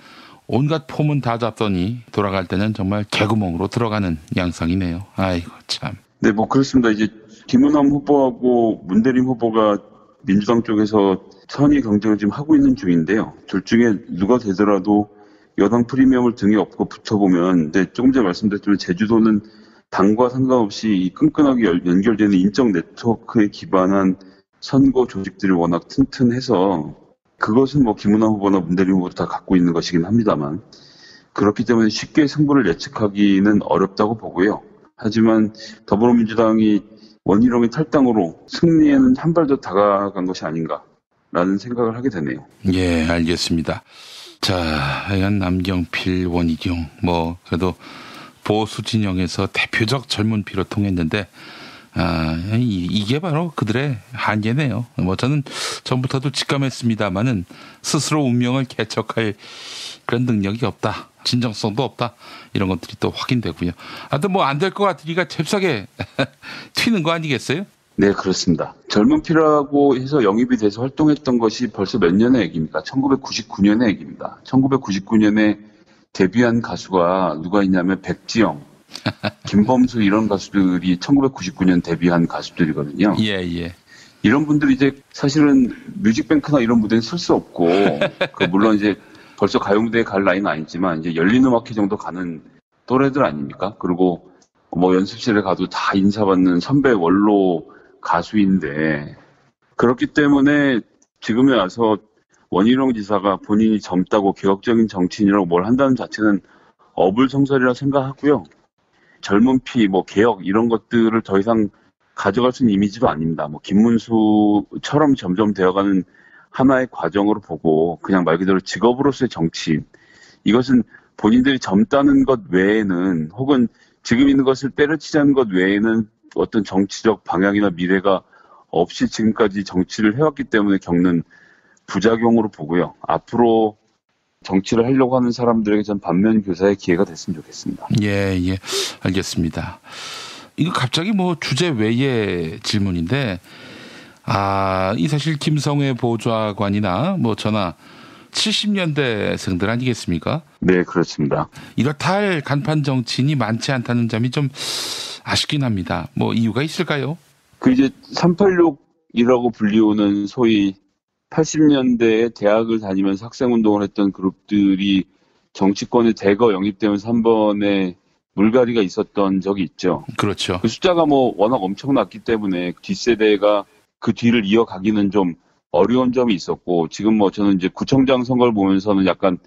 온갖 폼은 다 잡더니 돌아갈 때는 정말 개구멍으로 들어가는 양상이네요. 아이고 참. 네, 뭐 그렇습니다. 이제 김은남 후보하고 문대림 후보가 민주당 쪽에서 선의 경쟁을 지금 하고 있는 중인데요. 둘 중에 누가 되더라도 여당 프리미엄을 등에 업고 붙여보면, 네, 조금 전에 말씀드렸지만 제주도는 당과 상관없이 끈끈하게 연결되는 인적 네트워크에 기반한 선거 조직들이 워낙 튼튼해서 그것은 뭐 김은남 후보나 문대림 후보도 다 갖고 있는 것이긴 합니다만 그렇기 때문에 쉽게 승부를 예측하기는 어렵다고 보고요. 하지만 더불어민주당이 원희룡의 탈당으로 승리에는 한 발 더 다가간 것이 아닌가라는 생각을 하게 되네요. 예, 알겠습니다. 자, 하여간 남경필, 원희룡 뭐 그래도 보수 진영에서 대표적 젊은 피로 통했는데 이게 바로 그들의 한계네요. 뭐 저는 전부터도 직감했습니다마는 스스로 운명을 개척할 그런 능력이 없다. 진정성도 없다. 이런 것들이 또 확인되고요. 하여튼 뭐 안 될 것 같으니까 잽싸게 튀는 거 아니겠어요? 네, 그렇습니다. 젊은 피라고 해서 영입이 돼서 활동했던 것이 벌써 몇 년의 얘기입니까? 1999년의 얘기입니다. 1999년에 데뷔한 가수가 누가 있냐면 백지영, 김범수 이런 가수들이 1999년 데뷔한 가수들이거든요. 예, 예. 이런 분들이 이제 사실은 뮤직뱅크나 이런 무대에 쓸 수 없고, 물론 이제 벌써 가요무대에 갈 나이는 아니지만 이제 열린음악회 정도 가는 또래들 아닙니까? 그리고 뭐 연습실에 가도 다 인사받는 선배 원로 가수인데, 그렇기 때문에 지금에 와서 원희룡 지사가 본인이 젊다고 개혁적인 정치인이라고 뭘 한다는 자체는 어불성설이라 생각하고요. 젊은 피, 뭐 개혁 이런 것들을 더 이상 가져갈 수 있는 이미지도 아닙니다. 뭐 김문수처럼 점점 되어가는 하나의 과정으로 보고 그냥 말 그대로 직업으로서의 정치인. 이것은 본인들이 젊다는 것 외에는 혹은 지금 있는 것을 때려치자는 것 외에는 어떤 정치적 방향이나 미래가 없이 지금까지 정치를 해왔기 때문에 겪는 부작용으로 보고요. 앞으로 정치를 하려고 하는 사람들에게 전 반면 교사의 기회가 됐으면 좋겠습니다. 예, 알겠습니다. 이거 갑자기 뭐 주제 외의 질문인데, 이 사실 김성회 보좌관이나 뭐 저나 70년대생들 아니겠습니까? 네, 그렇습니다. 이렇다 할 간판 정치인이 많지 않다는 점이 좀 아쉽긴 합니다. 뭐 이유가 있을까요? 이제 386이라고 불리우는 소위 80년대에 대학을 다니면서 학생운동을 했던 그룹들이 정치권에 대거 영입되면서 한 번에 물갈이가 있었던 적이 있죠. 그렇죠. 그 숫자가 뭐 워낙 엄청났기 때문에 뒷세대가 그 뒤를 이어가기는 좀 어려운 점이 있었고, 지금 뭐 저는 이제 구청장 선거를 보면서는 약간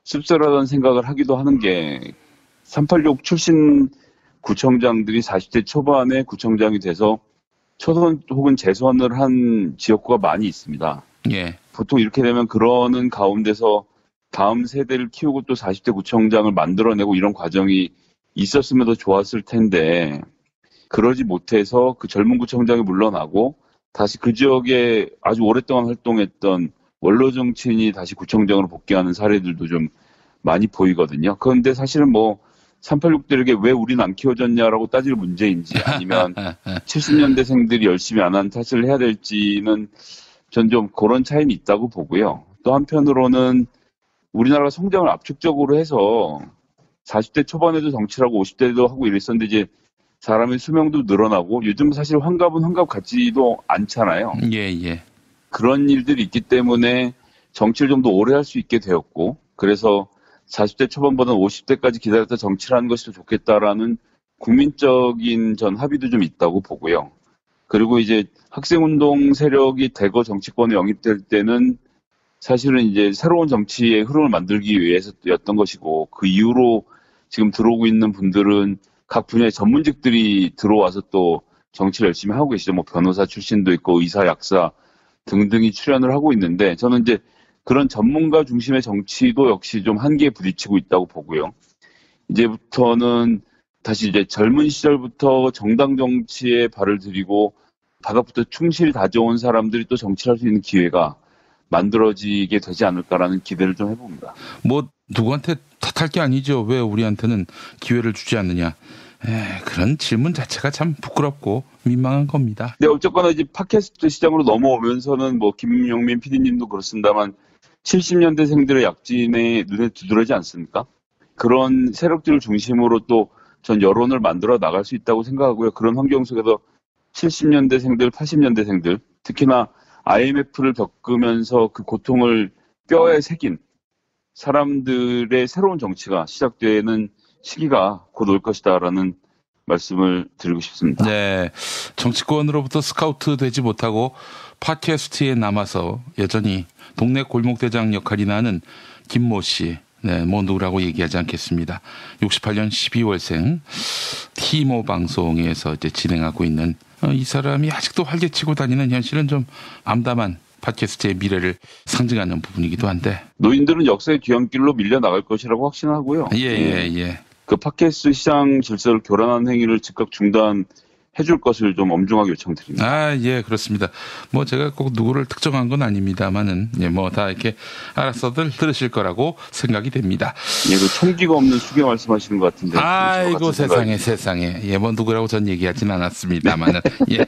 씁쓸하다는 생각을 하기도 하는 게 386 출신 구청장들이 40대 초반에 구청장이 돼서 초선 혹은 재선을 한 지역구가 많이 있습니다. 예. 보통 이렇게 되면 그러는 가운데서 다음 세대를 키우고 또 40대 구청장을 만들어내고 이런 과정이 있었으면 더 좋았을 텐데, 그러지 못해서 그 젊은 구청장이 물러나고 다시 그 지역에 아주 오랫동안 활동했던 원로 정치인이 다시 구청장으로 복귀하는 사례들도 좀 많이 보이거든요. 그런데 사실은 뭐 386들에게 왜 우린 안 키워졌냐라고 따질 문제인지, 아니면 70년대생들이 열심히 안 한 탓을 해야 될지는 전 좀 그런 차이는 있다고 보고요. 또 한편으로는 우리나라가 성장을 압축적으로 해서 40대 초반에도 정치를 하고 50대도 하고 이랬었는데, 이제 사람의 수명도 늘어나고 요즘 사실 환갑은 환갑 같지도 않잖아요. 예. 그런 일들이 있기 때문에 정치를 좀 더 오래 할 수 있게 되었고, 그래서 40대 초반보다는 50대까지 기다렸다 정치를 하는 것이 더 좋겠다라는 국민적인 전 합의도 좀 있다고 보고요. 그리고 이제 학생운동 세력이 대거 정치권에 영입될 때는 사실은 이제 새로운 정치의 흐름을 만들기 위해서였던 것이고, 그 이후로 지금 들어오고 있는 분들은 각 분야의 전문직들이 들어와서 또 정치를 열심히 하고 계시죠. 뭐 변호사 출신도 있고 의사, 약사 등등이 출연을 하고 있는데, 저는 이제 그런 전문가 중심의 정치도 역시 좀 한계에 부딪히고 있다고 보고요. 이제부터는 다시 이제 젊은 시절부터 정당 정치에 발을 들이고 바닥부터 충실히 다져온 사람들이 또 정치를 할 수 있는 기회가 만들어지게 되지 않을까라는 기대를 좀 해봅니다. 뭐 누구한테 탓할 게 아니죠. 왜 우리한테는 기회를 주지 않느냐. 그런 질문 자체가 참 부끄럽고 민망한 겁니다. 네, 어쨌거나 이제 팟캐스트 시장으로 넘어오면서는 뭐 김용민 PD님도 그렇습니다만 70년대생들의 약진에 눈에 두드러지지 않습니까? 그런 세력들을 중심으로 또 전 여론을 만들어 나갈 수 있다고 생각하고요. 그런 환경 속에서 70년대생들, 80년대생들, 특히나 IMF를 겪으면서 그 고통을 뼈에 새긴 사람들의 새로운 정치가 시작되는 시기가 곧 올 것이다라는 말씀을 드리고 싶습니다. 네, 정치권으로부터 스카우트 되지 못하고 팟캐스트에 남아서 여전히 동네 골목대장 역할이나 하는 김모 씨, 네, 뭐 누구라고 얘기하지 않겠습니다. 68년 12월생 티모 방송에서 이제 진행하고 있는 이 사람이 아직도 활개치고 다니는 현실은 좀 암담한 팟캐스트의 미래를 상징하는 부분이기도 한데, 노인들은 역사의 뒤안길로 밀려나갈 것이라고 확신하고요. 예. 그 팟캐스트 시장 질서를 교란하는 행위를 즉각 중단해줄 것을 좀 엄중하게 요청드립니다. 예, 그렇습니다. 뭐 제가 꼭 누구를 특정한 건 아닙니다만은, 뭐 다 이렇게 알아서들 들으실 거라고 생각이 됩니다. 그 총기가 없는 수개 말씀하시는 것 같은데. 아이고 세상에. 뭐 누구라고 전 얘기하진 않았습니다만은. 예.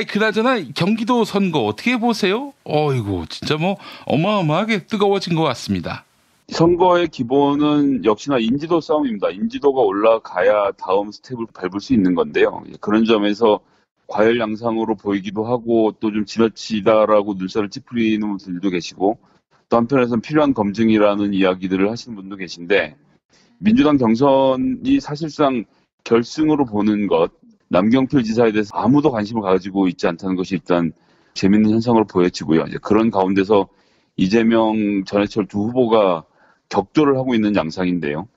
그나저나 경기도 선거 어떻게 보세요? 어이구, 진짜 뭐 어마어마하게 뜨거워진 것 같습니다. 선거의 기본은 역시나 인지도 싸움입니다. 인지도가 올라가야 다음 스텝을 밟을 수 있는 건데요. 그런 점에서 과열 양상으로 보이기도 하고 또 좀 지나치다라고 눈살을 찌푸리는 분들도 계시고, 또 한편에서는 필요한 검증이라는 이야기들을 하시는 분도 계신데, 민주당 경선이 사실상 결승으로 보는 것, 남경필 지사에 대해서 아무도 관심을 가지고 있지 않다는 것이 일단 재밌는 현상으로 보여지고요. 이제 그런 가운데서 이재명, 전해철 두 후보가 격돌을 하고 있는 양상인데요.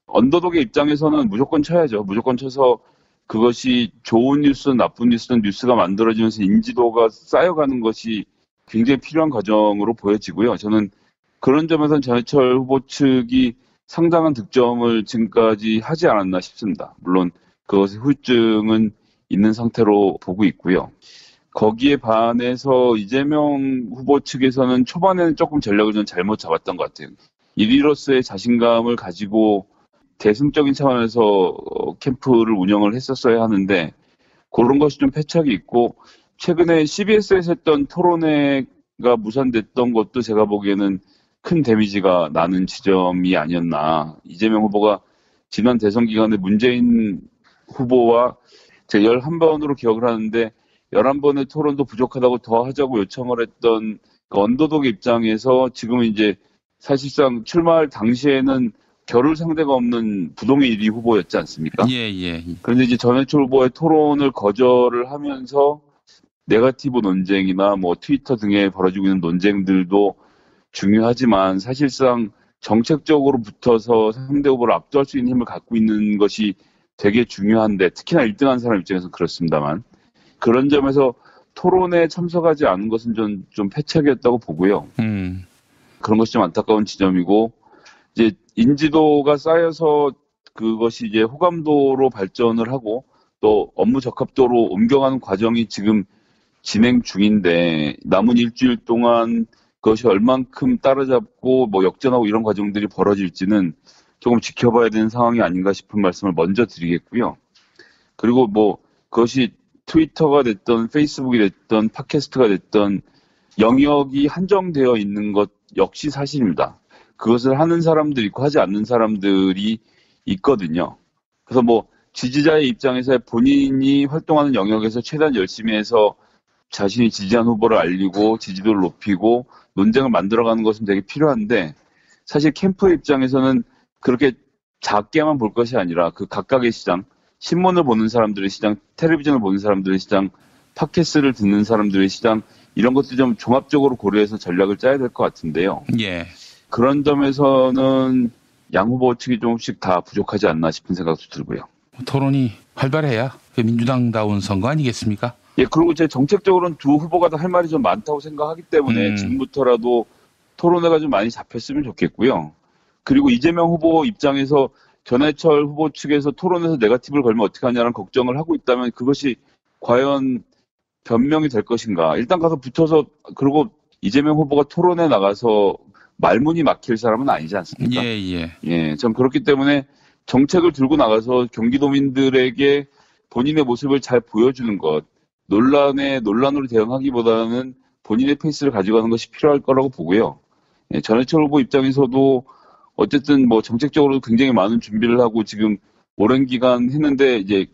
언더독의 입장에서는 무조건 쳐야죠. 무조건 쳐서 그것이 좋은 뉴스든 나쁜 뉴스든 뉴스가 만들어지면서 인지도가 쌓여가는 것이 굉장히 필요한 과정으로 보여지고요. 저는 그런 점에서는 전해철 후보 측이 상당한 득점을 지금까지 하지 않았나 싶습니다. 물론 그것의 후유증은 있는 상태로 보고 있고요. 거기에 반해서 이재명 후보 측에서는 초반에는 조금 전략을 좀 잘못 잡았던 것 같아요. 1위로서의 자신감을 가지고 대승적인 차원에서 캠프를 운영을 했었어야 하는데 그런 것이 좀 패착이 있고 최근에 CBS에서 했던 토론회가 무산됐던 것도 제가 보기에는 큰 데미지가 나는 지점이 아니었나. 이재명 후보가 지난 대선 기간에 문재인 후보와 제가 11번으로 기억을 하는데 11번의 토론도 부족하다고 더 하자고 요청을 했던 그 언더독의 입장에서 지금은 이제 사실상 출마할 당시에는 겨룰 상대가 없는 부동의 1위 후보였지 않습니까? 예. 그런데 이제 전해철 후보의 토론을 거절을 하면서 네거티브 논쟁이나 뭐 트위터 등에 벌어지고 있는 논쟁들도 중요하지만 사실상 정책적으로 붙어서 상대 후보를 압도할 수 있는 힘을 갖고 있는 것이 되게 중요한데 특히나 1등한 사람 입장에서 그렇습니다만 그런 점에서 토론에 참석하지 않은 것은 좀 패착이었다고 보고요. 그런 것이 좀 안타까운 지점이고 이제 인지도가 쌓여서 그것이 이제 호감도로 발전을 하고 또 업무 적합도로 옮겨가는 과정이 지금 진행 중인데 남은 일주일 동안 그것이 얼만큼 따라잡고 뭐 역전하고 이런 과정들이 벌어질지는 조금 지켜봐야 되는 상황이 아닌가 싶은 말씀을 먼저 드리겠고요. 그리고 뭐 그것이 트위터가 됐던 페이스북이 됐던 팟캐스트가 됐던 영역이 한정되어 있는 것 역시 사실입니다. 그것을 하는 사람들이 있고 하지 않는 사람들이 있거든요. 그래서 뭐 지지자의 입장에서 본인이 활동하는 영역에서 최대한 열심히 해서 자신이 지지한 후보를 알리고 지지도를 높이고 논쟁을 만들어가는 것은 되게 필요한데 사실 캠프의 입장에서는 그렇게 작게만 볼 것이 아니라 그 각각의 시장, 신문을 보는 사람들의 시장, 텔레비전을 보는 사람들의 시장, 팟캐스트를 듣는 사람들의 시장 이런 것들 좀 종합적으로 고려해서 전략을 짜야 될 것 같은데요. 예. 그런 점에서는 양 후보 측이 조금씩 다 부족하지 않나 싶은 생각도 들고요. 토론이 활발해야 민주당다운 선거 아니겠습니까? 예, 그리고 제 정책적으로는 두 후보가 다 할 말이 좀 많다고 생각하기 때문에 지금부터라도 토론회가 좀 많이 잡혔으면 좋겠고요. 그리고 이재명 후보 입장에서 전해철 후보 측에서 토론에서 네거티브를 걸면 어떻게 하냐는 걱정을 하고 있다면 그것이 과연 변명이 될 것인가. 일단 가서 붙어서 그리고 이재명 후보가 토론에 나가서 말문이 막힐 사람은 아니지 않습니까? 예, 전 그렇기 때문에 정책을 들고 나가서 경기도민들에게 본인의 모습을 잘 보여주는 것, 논란으로 대응하기보다는 본인의 페이스를 가져가는 것이 필요할 거라고 보고요. 예, 전해철 후보 입장에서도 어쨌든 뭐 정책적으로 굉장히 많은 준비를 하고 지금 오랜 기간 했는데 이제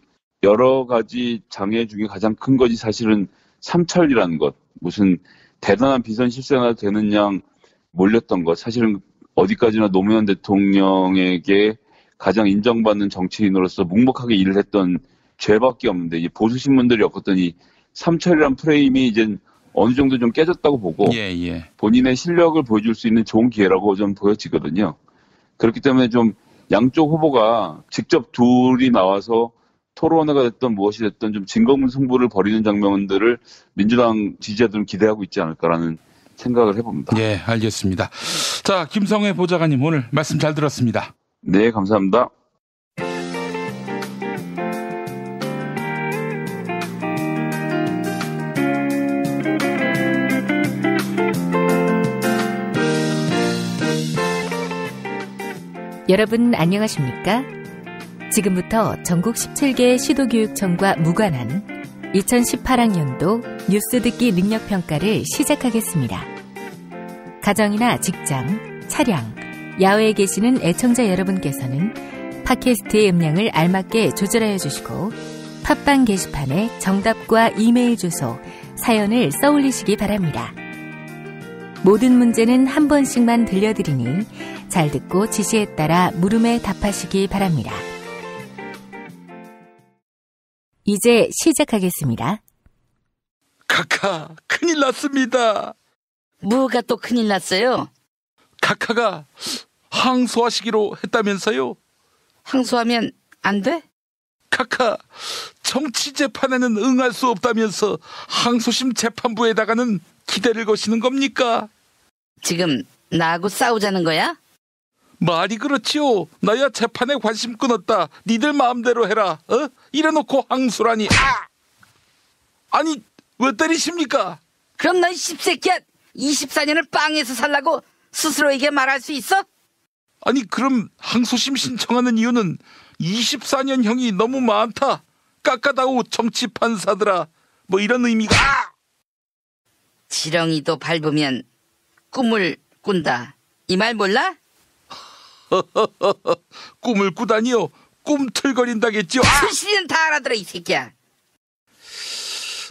여러 가지 장애 중에 가장 큰 것이 사실은 삼철이라는 것. 무슨 대단한 비선 실세나 되는 양 몰렸던 것. 사실은 어디까지나 노무현 대통령에게 가장 인정받는 정치인으로서 묵묵하게 일을 했던 죄밖에 없는데 이 보수 신문들이 엮었던 이 삼철이란 프레임이 이제 어느 정도 좀 깨졌다고 보고 본인의 실력을 보여줄 수 있는 좋은 기회라고 좀 보여지거든요. 그렇기 때문에 좀 양쪽 후보가 직접 둘이 나와서 토론회가 됐든 무엇이 됐든 좀 진검승부를 벌이는 장면들을 민주당 지지자들은 기대하고 있지 않을까라는 생각을 해봅니다. 예, 알겠습니다. 자, 김성회 보좌관님 오늘 말씀 잘 들었습니다. 네, 감사합니다. 여러분 안녕하십니까? 지금부터 전국 17개 시도교육청과 무관한 2018학년도 뉴스 듣기 능력평가를 시작하겠습니다. 가정이나 직장, 차량, 야외에 계시는 애청자 여러분께서는 팟캐스트의 음량을 알맞게 조절하여 주시고 팟빵 게시판에 정답과 이메일 주소, 사연을 써올리시기 바랍니다. 모든 문제는 한 번씩만 들려드리니 잘 듣고 지시에 따라 물음에 답하시기 바랍니다. 이제 시작하겠습니다. 카카, 큰일 났습니다. 뭐가 또 큰일 났어요? 카카가 항소하시기로 했다면서요? 항소하면 안 돼? 카카, 정치 재판에는 응할 수 없다면서 항소심 재판부에다가는 기대를 거시는 겁니까? 지금 나하고 싸우자는 거야? 말이 그렇지요. 나야 재판에 관심 끊었다. 니들 마음대로 해라. 이래놓고 항소라니. 아니 왜 때리십니까? 그럼 너 씹새끼야 24년을 빵에서 살라고 스스로에게 말할 수 있어? 아니 그럼 항소심 신청하는 이유는 24년형이 너무 많다. 깎아다오 정치 판사들아. 뭐 이런 의미가. 지렁이도 밟으면 꿈을 꾼다. 이 말 몰라? 꿈을 꾸다니요. 꿈틀거린다겠죠. 출신은 다 알아들어 이 새끼야.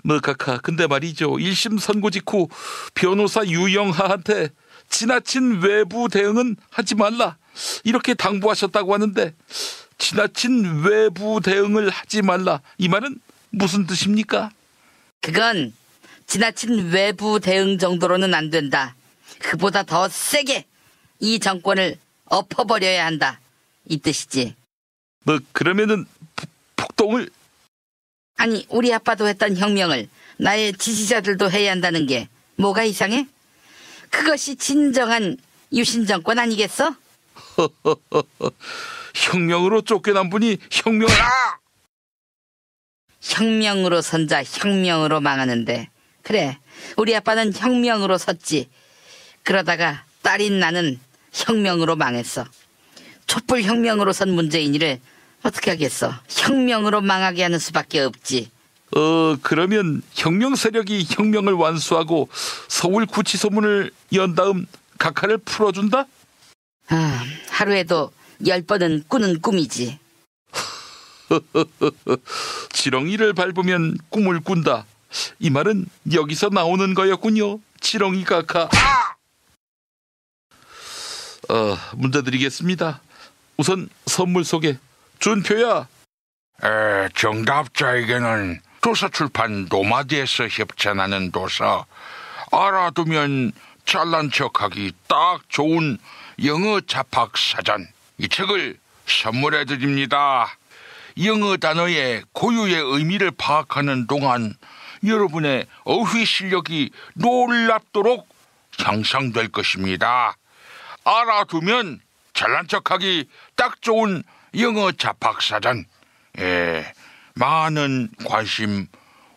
뭐 카카 근데 말이죠. 1심 선고 직후 변호사 유영하한테 지나친 외부 대응은 하지 말라 이렇게 당부하셨다고 하는데 지나친 외부 대응을 하지 말라 이 말은 무슨 뜻입니까? 그건 지나친 외부 대응 정도로는 안 된다. 그보다 더 세게 이 정권을 엎어버려야 한다. 이 뜻이지. 뭐 그러면은 폭동을? 아니 우리 아빠도 했던 혁명을 나의 지지자들도 해야 한다는 게 뭐가 이상해? 그것이 진정한 유신 정권 아니겠어? 혁명으로 쫓겨난 분이 혁명을 혁명으로 선자 혁명으로 망하는데 그래 우리 아빠는 혁명으로 섰지. 그러다가 딸인 나는 혁명으로 망했어. 촛불 혁명으로 선 문재인이를 어떻게 하겠어. 혁명으로 망하게 하는 수밖에 없지. 그러면 혁명 세력이 혁명을 완수하고 서울 구치소문을 연 다음 각하를 풀어준다? 하루에도 10번은 꾸는 꿈이지. 지렁이를 밟으면 꿈을 꾼다. 이 말은 여기서 나오는 거였군요. 지렁이 각하. 문제 드리겠습니다. 우선 선물 소개. 준표야. 정답자에게는 도서출판 노마디에서 협찬하는 도서 알아두면 잘난 척하기 딱 좋은 영어 잡학사전 이 책을 선물해드립니다. 영어 단어의 고유의 의미를 파악하는 동안 여러분의 어휘 실력이 놀랍도록 향상될 것입니다. 알아두면 잘난 척하기 딱 좋은 영어 잡학사전 많은 관심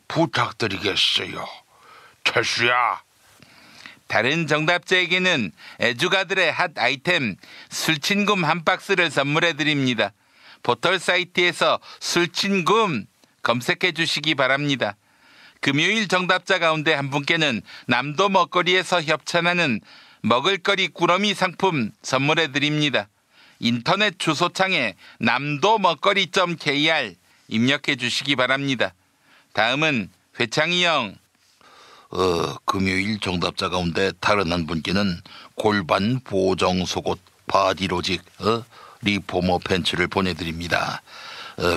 부탁드리겠어요. 철수야. 다른 정답자에게는 애주가들의 핫 아이템 술친금 한 박스를 선물해드립니다. 포털 사이트에서 술친금 검색해 주시기 바랍니다. 금요일 정답자 가운데 한 분께는 남도 먹거리에서 협찬하는 먹을거리 꾸러미 상품 선물해드립니다. 인터넷 주소창에 남도먹거리.kr 입력해 주시기 바랍니다. 다음은 회창이 형. 금요일 정답자 가운데 다른 한 분께는 골반 보정 속옷 바디로직 리포머 팬츠를 보내드립니다.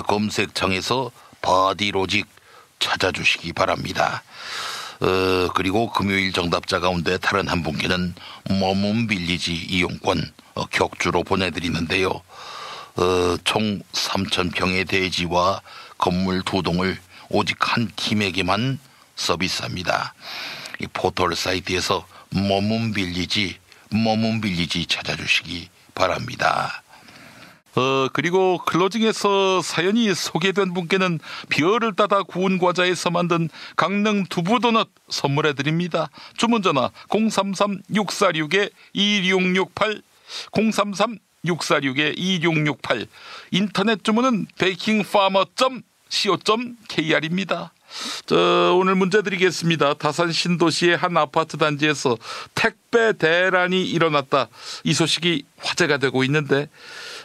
검색창에서 바디로직 찾아주시기 바랍니다. 그리고 금요일 정답자 가운데 다른 한 분께는 머문 빌리지 이용권 격주로 보내드리는데요. 총 3,000평의 대지와 건물 2동을 오직 한 팀에게만 서비스합니다. 이 포털 사이트에서 머문 빌리지 찾아주시기 바랍니다. 그리고 클로징에서 사연이 소개된 분께는 별을 따다 구운 과자에서 만든 강릉 두부도넛 선물해드립니다. 주문전화 033-646-2668 033-646-2668 인터넷 주문은 bakingfarmer.co.kr입니다. 오늘 문제 드리겠습니다. 다산 신도시의 한 아파트 단지에서 택배 대란이 일어났다. 이 소식이 화제가 되고 있는데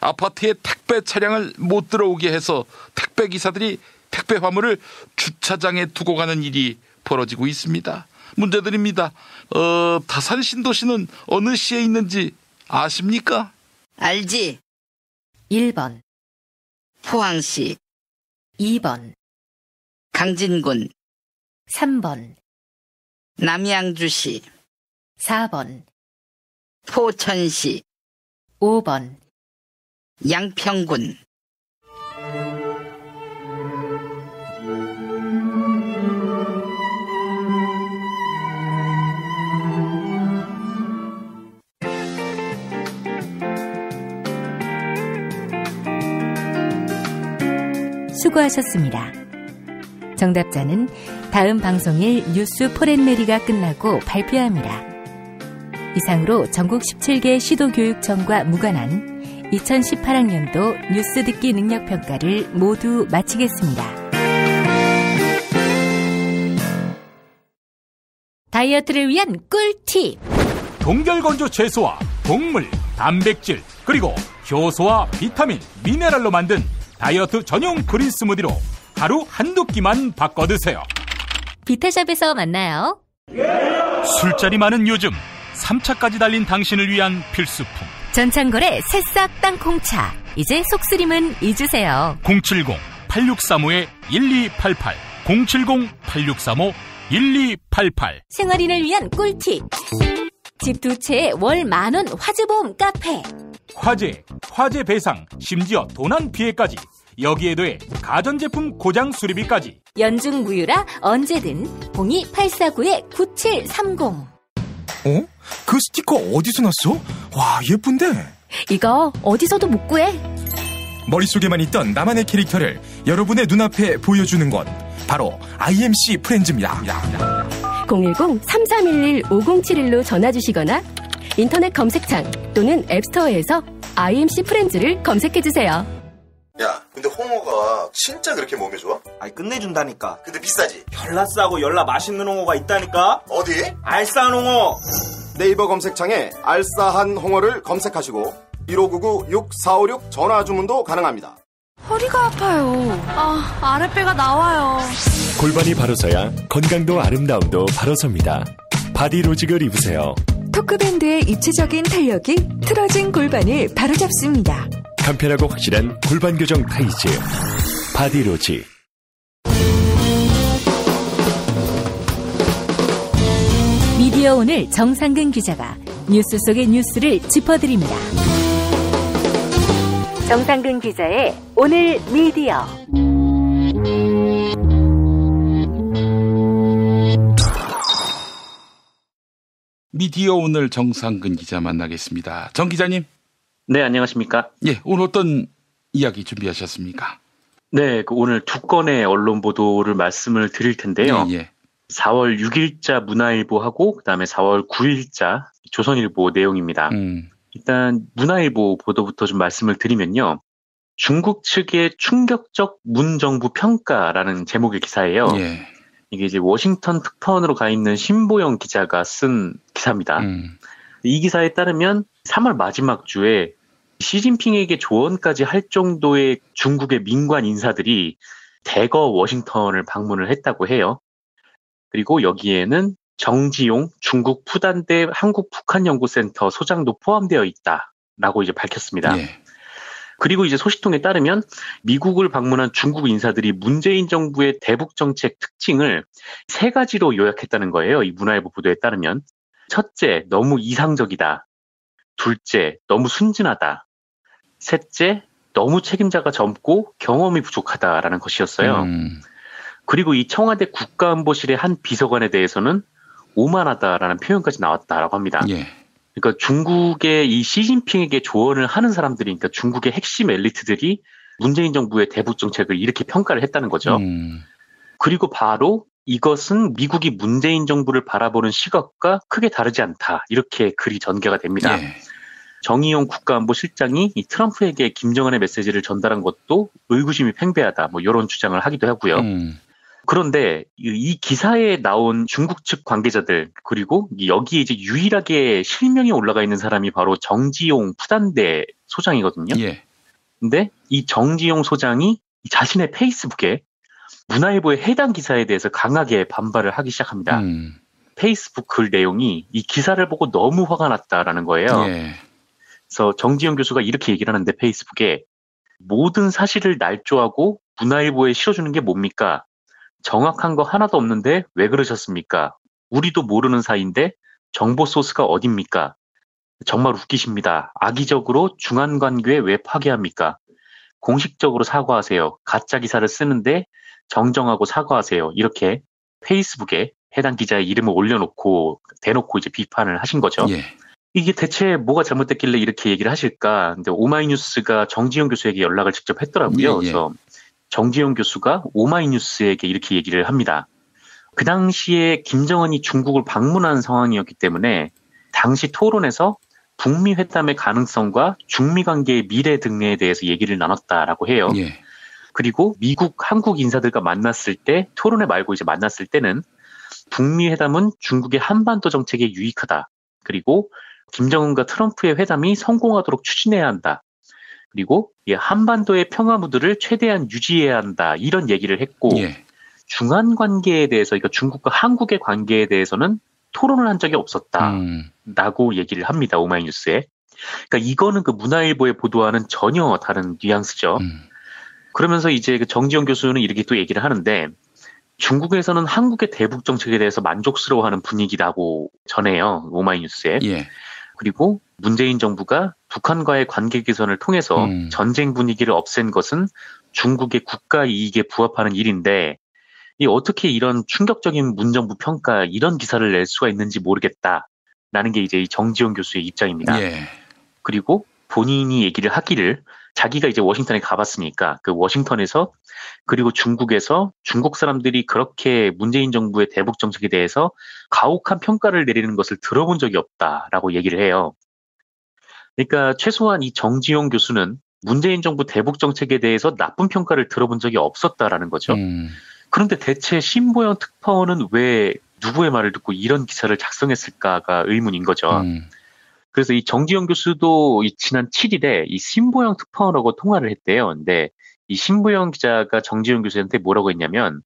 아파트에 택배 차량을 못 들어오게 해서 택배 기사들이 택배 화물을 주차장에 두고 가는 일이 벌어지고 있습니다. 문제 드립니다. 다산 신도시는 어느 시에 있는지 아십니까? 알지. 1번 포항시, 2번 강진군, 3번 남양주시, 4번 포천시, 5번 양평군. 수고하셨습니다. 정답자는 다음 방송일 뉴스 포렌메리가 끝나고 발표합니다. 이상으로 전국 17개 시도교육청과 무관한 2018학년도 뉴스 듣기 능력평가를 모두 마치겠습니다. 다이어트를 위한 꿀팁! 동결건조 채소와 곡물, 단백질, 그리고 효소와 비타민, 미네랄로 만든 다이어트 전용 그린 스무디로 하루 한두 끼만 바꿔 드세요. 비타샵에서 만나요. 술자리 많은 요즘 3차까지 달린 당신을 위한 필수품. 전창걸의 새싹 땅콩차. 이제 속쓰림은 잊으세요. 070-8635-1288 070-8635-1288 생활인을 위한 꿀팁. 집 두 채에 월 10,000원 화재보험 카페. 화재 배상, 심지어 도난 피해까지. 여기에 더해 가전제품 고장 수리비까지. 연중 무휴라 언제든 02849-9730. 어? 그 스티커 어디서 났어? 와, 예쁜데? 이거 어디서도 못 구해. 머릿속에만 있던 나만의 캐릭터를 여러분의 눈앞에 보여주는 것. 바로 IMC 프렌즈입니다. 010-3311-5071로 전화주시거나 인터넷 검색창 또는 앱스토어에서 IMC 프렌즈를 검색해주세요. 야, 근데 홍어가 진짜 그렇게 몸에 좋아? 아니, 끝내준다니까. 근데 비싸지? 열라 싸고 열라 맛있는 홍어가 있다니까. 어디? 알싸한 홍어. 네이버 검색창에 알싸한 홍어를 검색하시고 1599-6456 전화 주문도 가능합니다. 허리가 아파요. 아랫배가 나와요. 골반이 바로서야 건강도 아름다움도 바로섭니다. 바디로직을 입으세요. 토크밴드의 입체적인 탄력이 틀어진 골반을 바로잡습니다. 간편하고 확실한 골반 교정 타이즈 바디로직. 미디어 오늘 정상근 기자가 뉴스 속의 뉴스를 짚어드립니다. 정상근 기자의 오늘 미디어. 미디어 오늘 정상근 기자 만나겠습니다. 정 기자님. 네, 안녕하십니까? 예, 오늘 어떤 이야기 준비하셨습니까? 네, 오늘 두 건의 언론 보도를 말씀을 드릴 텐데요. 예. 4월 6일자 문화일보하고 그다음에 4월 9일자 조선일보 내용입니다. 일단 문화일보 보도부터 좀 말씀을 드리면요. 중국 측의 충격적 문정부 평가라는 제목의 기사예요. 예. 이게 이제 워싱턴 특파원으로 가 있는 신보영 기자가 쓴 기사입니다. 이 기사에 따르면 3월 마지막 주에 시진핑에게 조언까지 할 정도의 중국의 민관 인사들이 대거 워싱턴을 방문을 했다고 해요. 그리고 여기에는 정지용 중국 푸단대 한국북한연구센터 소장도 포함되어 있다라고 이제 밝혔습니다. 예. 그리고 이제 소식통에 따르면 미국을 방문한 중국 인사들이 문재인 정부의 대북 정책 특징을 3가지로 요약했다는 거예요. 이 문화일보 보도에 따르면. 첫째, 너무 이상적이다. 둘째, 너무 순진하다. 셋째, 너무 책임자가 젊고 경험이 부족하다라는 것이었어요. 그리고 이 청와대 국가안보실의 한 비서관에 대해서는 오만하다라는 표현까지 나왔다라고 합니다. 예. 그러니까 중국의 이 시진핑에게 조언을 하는 사람들이, 그러니까 중국의 핵심 엘리트들이 문재인 정부의 대북 정책을 이렇게 평가를 했다는 거죠. 그리고 바로 이것은 미국이 문재인 정부를 바라보는 시각과 크게 다르지 않다. 이렇게 글이 전개가 됩니다. 예. 정의용 국가안보실장이 이 트럼프에게 김정은의 메시지를 전달한 것도 의구심이 팽배하다. 뭐 이런 주장을 하기도 하고요. 그런데 이 기사에 나온 중국 측 관계자들, 그리고 여기에 이제 유일하게 실명이 올라가 있는 사람이 바로 정지용 푸단대 소장이거든요. 예. 근데 이 정지용 소장이 자신의 페이스북에 문화일보의 해당 기사에 대해서 강하게 반발을 하기 시작합니다. 페이스북 글 내용이 이 기사를 보고 너무 화가 났다라는 거예요. 예. 그래서 정지용 교수가 이렇게 얘기를 하는데, 페이스북에 모든 사실을 날조하고 문화일보에 실어주는 게 뭡니까? 정확한 거 하나도 없는데 왜 그러셨습니까? 우리도 모르는 사이인데 정보 소스가 어딥니까? 정말 웃기십니다. 악의적으로 중한관계에 왜 파괴합니까? 공식적으로 사과하세요. 가짜 기사를 쓰는데 정정하고 사과하세요. 이렇게 페이스북에 해당 기자의 이름을 올려놓고 대놓고 이제 비판을 하신 거죠. 예. 이게 대체 뭐가 잘못됐길래 이렇게 얘기를 하실까? 근데 오마이뉴스가 정지용 교수에게 연락을 직접 했더라고요. 예, 예. 그래서 정지용 교수가 오마이뉴스에게 이렇게 얘기를 합니다. 그 당시에 김정은이 중국을 방문한 상황이었기 때문에 당시 토론에서 북미 회담의 가능성과 중미 관계의 미래 등에 대해서 얘기를 나눴다라고 해요. 예. 그리고 미국, 한국 인사들과 만났을 때, 토론회 말고 이제 만났을 때는 북미 회담은 중국의 한반도 정책에 유익하다. 그리고 김정은과 트럼프의 회담이 성공하도록 추진해야 한다. 그리고 한반도의 평화 무드를 최대한 유지해야 한다. 이런 얘기를 했고 중한 관계에 대해서, 그러니까 중국과 한국의 관계에 대해서는 토론을 한 적이 없었다라고 얘기를 합니다. 오마이뉴스에. 그러니까 이거는 그 문화일보에 보도와는 전혀 다른 뉘앙스죠. 그러면서 이제 그 정지용 교수는 이렇게 또 얘기를 하는데 중국에서는 한국의 대북 정책에 대해서 만족스러워하는 분위기라고 전해요. 오마이뉴스에. 예. 그리고 문재인 정부가 북한과의 관계 개선을 통해서 전쟁 분위기를 없앤 것은 중국의 국가 이익에 부합하는 일인데 어떻게 이런 충격적인 문정부 평가 이런 기사를 낼 수가 있는지 모르겠다라는 게 이제 정지용 교수의 입장입니다. 예. 그리고 본인이 얘기를 하기를 자기가 이제 워싱턴에 가봤으니까 그 워싱턴에서 그리고 중국에서 중국 사람들이 그렇게 문재인 정부의 대북 정책에 대해서 가혹한 평가를 내리는 것을 들어본 적이 없다라고 얘기를 해요. 그러니까 최소한 이 정지용 교수는 문재인 정부 대북 정책에 대해서 나쁜 평가를 들어본 적이 없었다라는 거죠. 그런데 대체 신보영 특파원은 왜 누구의 말을 듣고 이런 기사를 작성했을까가 의문인 거죠. 그래서 이 정지영 교수도 지난 7일에 이 신보영 특파원하고 통화를 했대요. 근데 이 신보영 기자가 정지영 교수한테 뭐라고 했냐면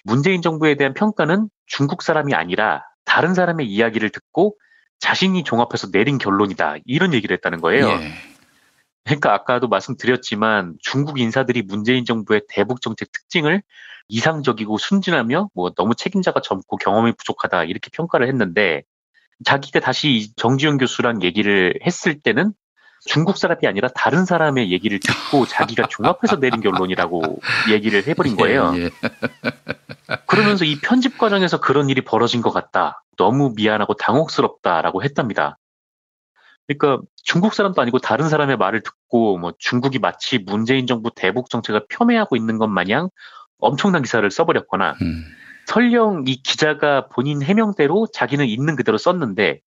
문재인 정부에 대한 평가는 중국 사람이 아니라 다른 사람의 이야기를 듣고 자신이 종합해서 내린 결론이다. 이런 얘기를 했다는 거예요. 예. 그러니까 아까도 말씀드렸지만 중국 인사들이 문재인 정부의 대북 정책 특징을 이상적이고 순진하며 뭐 너무 책임자가 젊고 경험이 부족하다 이렇게 평가를 했는데 자기가 다시 정지용 교수랑 얘기를 했을 때는 중국 사람이 아니라 다른 사람의 얘기를 듣고 자기가 종합해서 내린 결론이라고 얘기를 해버린 거예요. 예. 그러면서 이 편집 과정에서 그런 일이 벌어진 것 같다. 너무 미안하고 당혹스럽다라고 했답니다. 그러니까 중국 사람도 아니고 다른 사람의 말을 듣고 뭐 중국이 마치 문재인 정부 대북 정책을 폄훼하고 있는 것 마냥 엄청난 기사를 써버렸거나 설령 이 기자가 본인 해명대로 자기는 있는 그대로 썼는데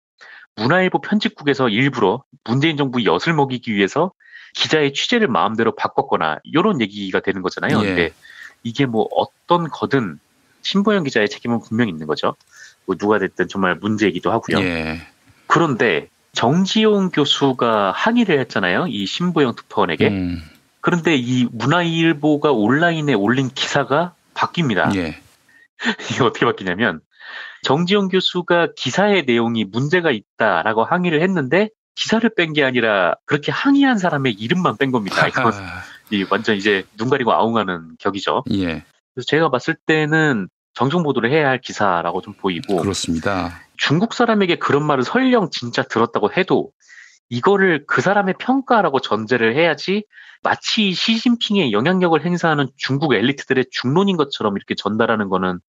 문화일보 편집국에서 일부러 문재인 정부 엿을 먹이기 위해서 기자의 취재를 마음대로 바꿨거나 이런 얘기가 되는 거잖아요. 예. 근데 이게 뭐 어떤 거든 신보영 기자의 책임은 분명히 있는 거죠. 뭐 누가 됐든 정말 문제이기도 하고요. 예. 그런데 정지용 교수가 항의를 했잖아요. 이 신보영 특파원에게. 그런데 이 문화일보가 온라인에 올린 기사가 바뀝니다. 예. 이게 어떻게 바뀌냐면 정지용 교수가 기사의 내용이 문제가 있다라고 항의를 했는데 기사를 뺀 게 아니라 그렇게 항의한 사람의 이름만 뺀 겁니다. 이건 완전 이제 눈 가리고 아웅하는 격이죠. 예. 그래서 제가 봤을 때는 정정 보도를 해야 할 기사라고 좀 보이고 그렇습니다. 중국 사람에게 그런 말을 설령 진짜 들었다고 해도 이거를 그 사람의 평가라고 전제를 해야지 마치 시진핑의 영향력을 행사하는 중국 엘리트들의 중론인 것처럼 이렇게 전달하는 거는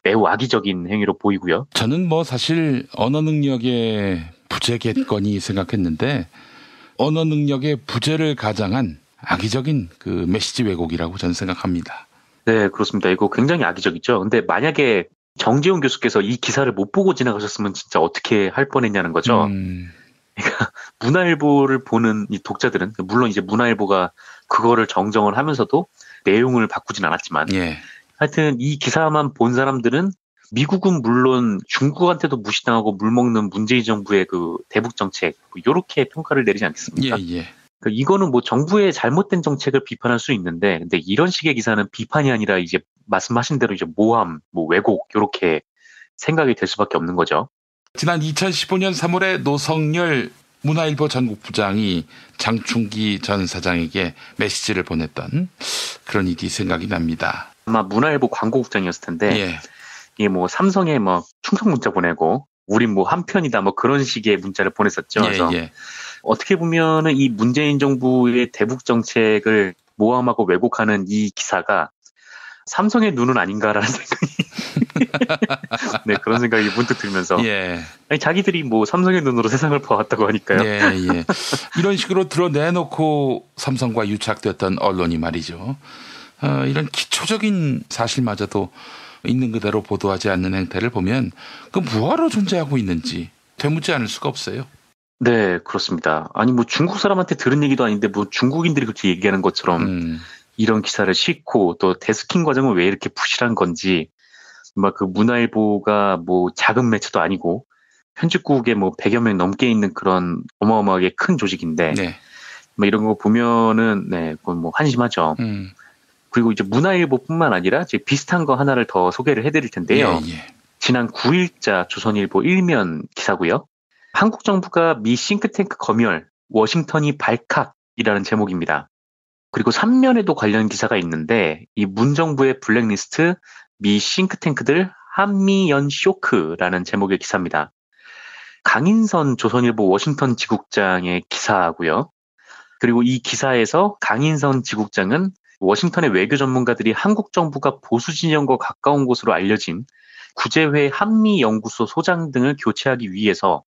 매우 악의적인 행위로 보이고요. 저는 뭐 사실 언어 능력의 부재겠거니 생각했는데 언어 능력의 부재를 가장한 악의적인 그 메시지 왜곡이라고 저는 생각합니다. 네, 그렇습니다. 이거 굉장히 악의적이죠. 근데 만약에 정지용 교수께서 이 기사를 못 보고 지나가셨으면 진짜 어떻게 할 뻔했냐는 거죠. 그러니까 문화일보를 보는 이 독자들은 물론 이제 문화일보가 그거를 정정을 하면서도 내용을 바꾸진 않았지만 하여튼 이 기사만 본 사람들은 미국은 물론 중국한테도 무시당하고 물먹는 문재인 정부의 그 대북 정책 이렇게 평가를 내리지 않겠습니까? 예. 그러니까 이거는 뭐 정부의 잘못된 정책을 비판할 수 있는데 근데 이런 식의 기사는 비판이 아니라 이제 말씀하신 대로 이제 모함, 뭐 왜곡 이렇게 생각이 될 수밖에 없는 거죠. 지난 2015년 3월에 노성열 문화일보 전국부장이 장충기 전 사장에게 메시지를 보냈던 그런 일이 생각이 납니다. 아마 문화일보 광고국장이었을 텐데 이게 뭐 삼성에 뭐 충성 문자 보내고 우린 뭐 한편이다 뭐 그런 식의 문자를 보냈었죠. 그래서 어떻게 보면은 이 문재인 정부의 대북 정책을 모함하고 왜곡하는 이 기사가 삼성의 눈은 아닌가라는 생각이 네, 그런 생각이 문득 들면서 아니, 자기들이 뭐 삼성의 눈으로 세상을 봐왔다고 하니까요. 이런 식으로 드러내놓고 삼성과 유착됐던 언론이 말이죠. 이런 기초적인 사실마저도 있는 그대로 보도하지 않는 행태를 보면 그 뭐하러 존재하고 있는지 되묻지 않을 수가 없어요. 네, 그렇습니다. 아니 뭐 중국 사람한테 들은 얘기도 아닌데 뭐 중국인들이 그렇게 얘기하는 것처럼 이런 기사를 싣고 또 데스킹 과정은 왜 이렇게 부실한 건지 막 그 문화일보가 뭐 작은 매체도 아니고 편집국에 뭐 100여 명 넘게 있는 그런 어마어마하게 큰 조직인데 네. 뭐 이런 거 보면은 네, 그건 뭐 한심하죠. 그리고 이제 문화일보뿐만 아니라 이제 비슷한 거 하나를 더 소개를 해드릴 텐데요. 지난 9일자 조선일보 1면 기사고요. 한국 정부가 미 싱크탱크 검열, 워싱턴이 발칵이라는 제목입니다. 그리고 3면에도 관련 기사가 있는데 이 문정부의 블랙리스트 미 싱크탱크들 한미연 쇼크라는 제목의 기사입니다. 강인선 조선일보 워싱턴 지국장의 기사고요. 그리고 이 기사에서 강인선 지국장은 워싱턴의 외교 전문가들이 한국 정부가 보수 진영과 가까운 곳으로 알려진 구제회 한미연구소 소장 등을 교체하기 위해서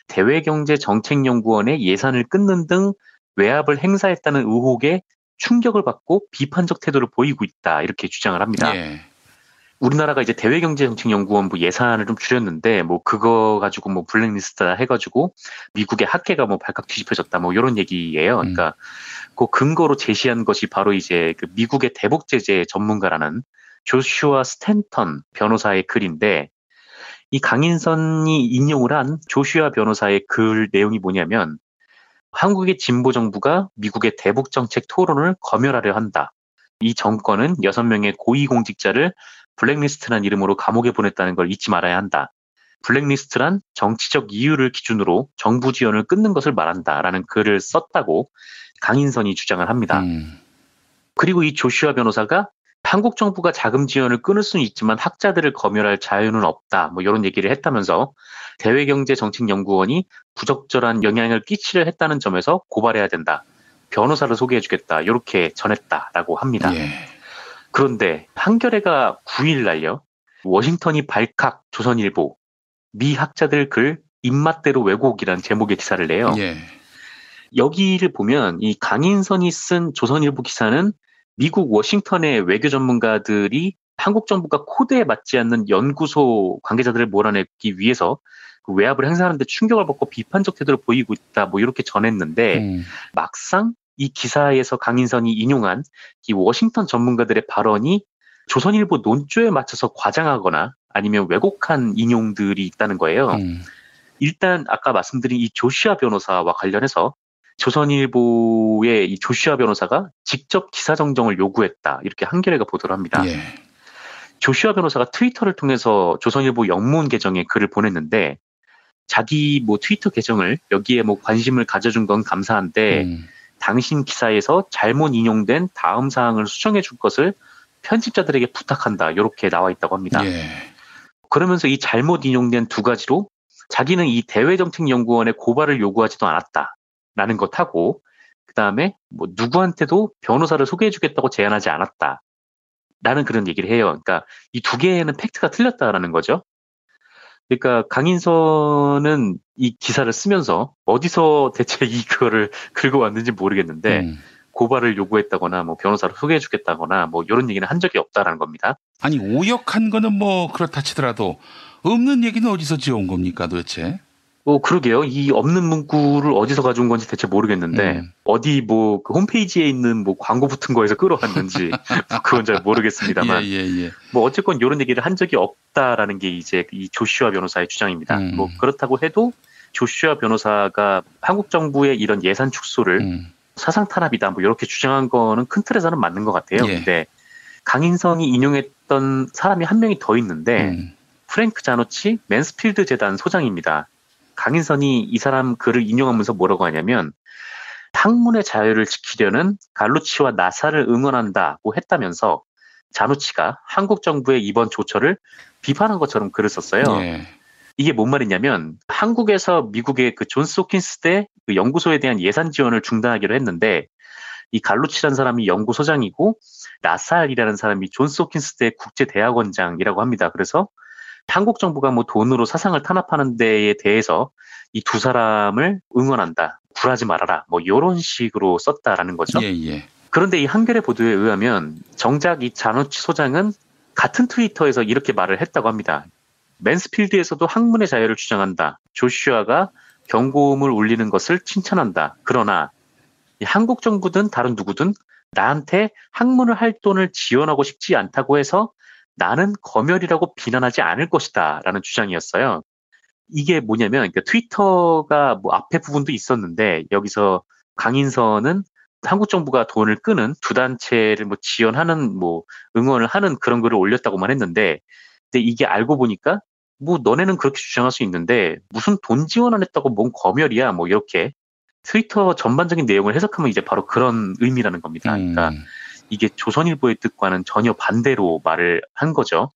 대외경제정책연구원의 예산을 끊는 등 외압을 행사했다는 의혹에 충격을 받고 비판적 태도를 보이고 있다 이렇게 주장을 합니다. 우리나라가 이제 대외경제정책연구원부 예산을 좀 줄였는데 뭐 그거 가지고 뭐 블랙리스트다 해가지고 미국의 학계가 뭐 발칵 뒤집혀졌다 뭐 이런 얘기예요. 그러니까 그 근거로 제시한 것이 바로 이제 그 미국의 대북 제재 전문가라는 조슈아 스탠턴 변호사의 글인데 이 강인선이 인용을 한 조슈아 변호사의 글 내용이 뭐냐면 한국의 진보 정부가 미국의 대북 정책 토론을 검열하려 한다. 이 정권은 6명의 고위공직자를 블랙리스트란 이름으로 감옥에 보냈다는 걸 잊지 말아야 한다. 블랙리스트란 정치적 이유를 기준으로 정부 지원을 끊는 것을 말한다라는 글을 썼다고 강인선이 주장을 합니다. 그리고 이 조슈아 변호사가 한국 정부가 자금 지원을 끊을 수는 있지만 학자들을 검열할 자유는 없다. 뭐 이런 얘기를 했다면서 대외경제정책연구원이 부적절한 영향을 끼치려 했다는 점에서 고발해야 된다. 변호사를 소개해주겠다. 이렇게 전했다라고 합니다. 그런데 한겨레가 9일 날요. 워싱턴이 발칵 조선일보 미 학자들 글 입맛대로 왜곡이라는 제목의 기사를 내요. 여기를 보면 이 강인선이 쓴 조선일보 기사는 미국 워싱턴의 외교 전문가들이 한국 정부가 코드에 맞지 않는 연구소 관계자들을 몰아내기 위해서 그 외압을 행사하는데 충격을 받고 비판적 태도를 보이고 있다. 뭐 이렇게 전했는데 막상 이 기사에서 강인선이 인용한 이 워싱턴 전문가들의 발언이 조선일보 논조에 맞춰서 과장하거나 아니면 왜곡한 인용들이 있다는 거예요. 일단 아까 말씀드린 이 조슈아 변호사와 관련해서 조선일보의 이 조슈아 변호사가 직접 기사 정정을 요구했다. 이렇게 한겨레가 보도를 합니다. 조슈아 변호사가 트위터를 통해서 조선일보 영문 계정에 글을 보냈는데 자기 뭐 트위터 계정을 여기에 뭐 관심을 가져준 건 감사한데 당신 기사에서 잘못 인용된 다음 사항을 수정해 줄 것을 편집자들에게 부탁한다. 이렇게 나와 있다고 합니다. 그러면서 이 잘못 인용된 두 가지로 자기는 이 대외정책연구원에 고발을 요구하지도 않았다라는 것하고 그다음에 뭐 누구한테도 변호사를 소개해 주겠다고 제안하지 않았다라는 그런 얘기를 해요. 그러니까 이 두 개는 팩트가 틀렸다라는 거죠. 그러니까 강인선은 이 기사를 쓰면서 어디서 대체 이거를 긁어왔는지 모르겠는데 고발을 요구했다거나 뭐 변호사를 소개해주겠다거나 뭐 이런 얘기는 한 적이 없다라는 겁니다. 아니 오역한 거는 뭐 그렇다 치더라도 없는 얘기는 어디서 지어온 겁니까 도대체? 그러게요. 이 없는 문구를 어디서 가져온 건지 대체 모르겠는데 어디 뭐 그 홈페이지에 있는 뭐 광고 붙은 거에서 끌어왔는지 그건 잘 모르겠습니다만 뭐 어쨌건 이런 얘기를 한 적이 없다라는 게 이제 이 조슈아 변호사의 주장입니다. 뭐 그렇다고 해도 조슈아 변호사가 한국 정부의 이런 예산 축소를 사상 탄압이다 뭐 이렇게 주장한 거는 큰 틀에서는 맞는 것 같아요. 근데 강인선이 인용했던 사람이 한 명이 더 있는데 프랭크 자노치 맨스필드 재단 소장입니다. 강인선이 이 사람 글을 인용하면서 뭐라고 하냐면 학문의 자유를 지키려는 갈루치와 나사를 응원한다고 했다면서 자누치가 한국 정부의 이번 조처를 비판한 것처럼 글을 썼어요. 이게 뭔 말이냐면 한국에서 미국의 그 존스 호킨스 대 그 연구소에 대한 예산 지원을 중단하기로 했는데 이 갈루치라는 사람이 연구소장이고 나살이라는 사람이 존스 호킨스 대 국제대학원장이라고 합니다. 그래서 한국 정부가 뭐 돈으로 사상을 탄압하는 데에 대해서 이 두 사람을 응원한다. 굴하지 말아라. 뭐 이런 식으로 썼다라는 거죠. 그런데 이 한겨레 보도에 의하면 정작 이 자누치 소장은 같은 트위터에서 이렇게 말을 했다고 합니다. 맨스필드에서도 학문의 자유를 주장한다. 조슈아가 경고음을 울리는 것을 칭찬한다. 그러나 한국 정부든 다른 누구든 나한테 학문을 할 돈을 지원하고 싶지 않다고 해서 나는 검열이라고 비난하지 않을 것이다 라는 주장이었어요. 이게 뭐냐면 그러니까 트위터가 뭐 앞에 부분도 있었는데 여기서 강인선은 한국 정부가 돈을 끄는 두 단체를 뭐 지원하는 뭐 응원을 하는 그런 글을 올렸다고만 했는데 근데 이게 알고 보니까 뭐 너네는 그렇게 주장할 수 있는데 무슨 돈 지원 안 했다고 뭔 검열이야 뭐 이렇게 트위터 전반적인 내용을 해석하면 이제 바로 그런 의미라는 겁니다. 그러니까 이게 조선일보의 뜻과는 전혀 반대로 말을 한 거죠.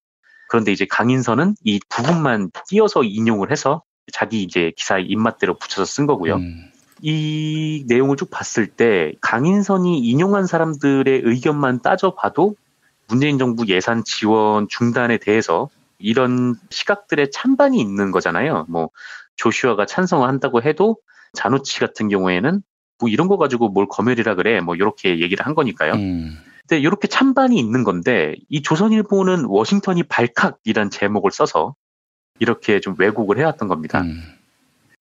그런데 이제 강인선은 이 부분만 띄어서 인용을 해서 자기 이제 기사의 입맛대로 붙여서 쓴 거고요. 이 내용을 쭉 봤을 때 강인선이 인용한 사람들의 의견만 따져봐도 문재인 정부 예산 지원 중단에 대해서 이런 시각들의 찬반이 있는 거잖아요. 뭐 조슈아가 찬성을 한다고 해도 자누치 같은 경우에는 뭐 이런 거 가지고 뭘 검열이라 그래 뭐 이렇게 얘기를 한 거니까요. 근데 이렇게 찬반이 있는 건데 이 조선일보는 워싱턴이 발칵이란 제목을 써서 이렇게 좀 왜곡을 해왔던 겁니다.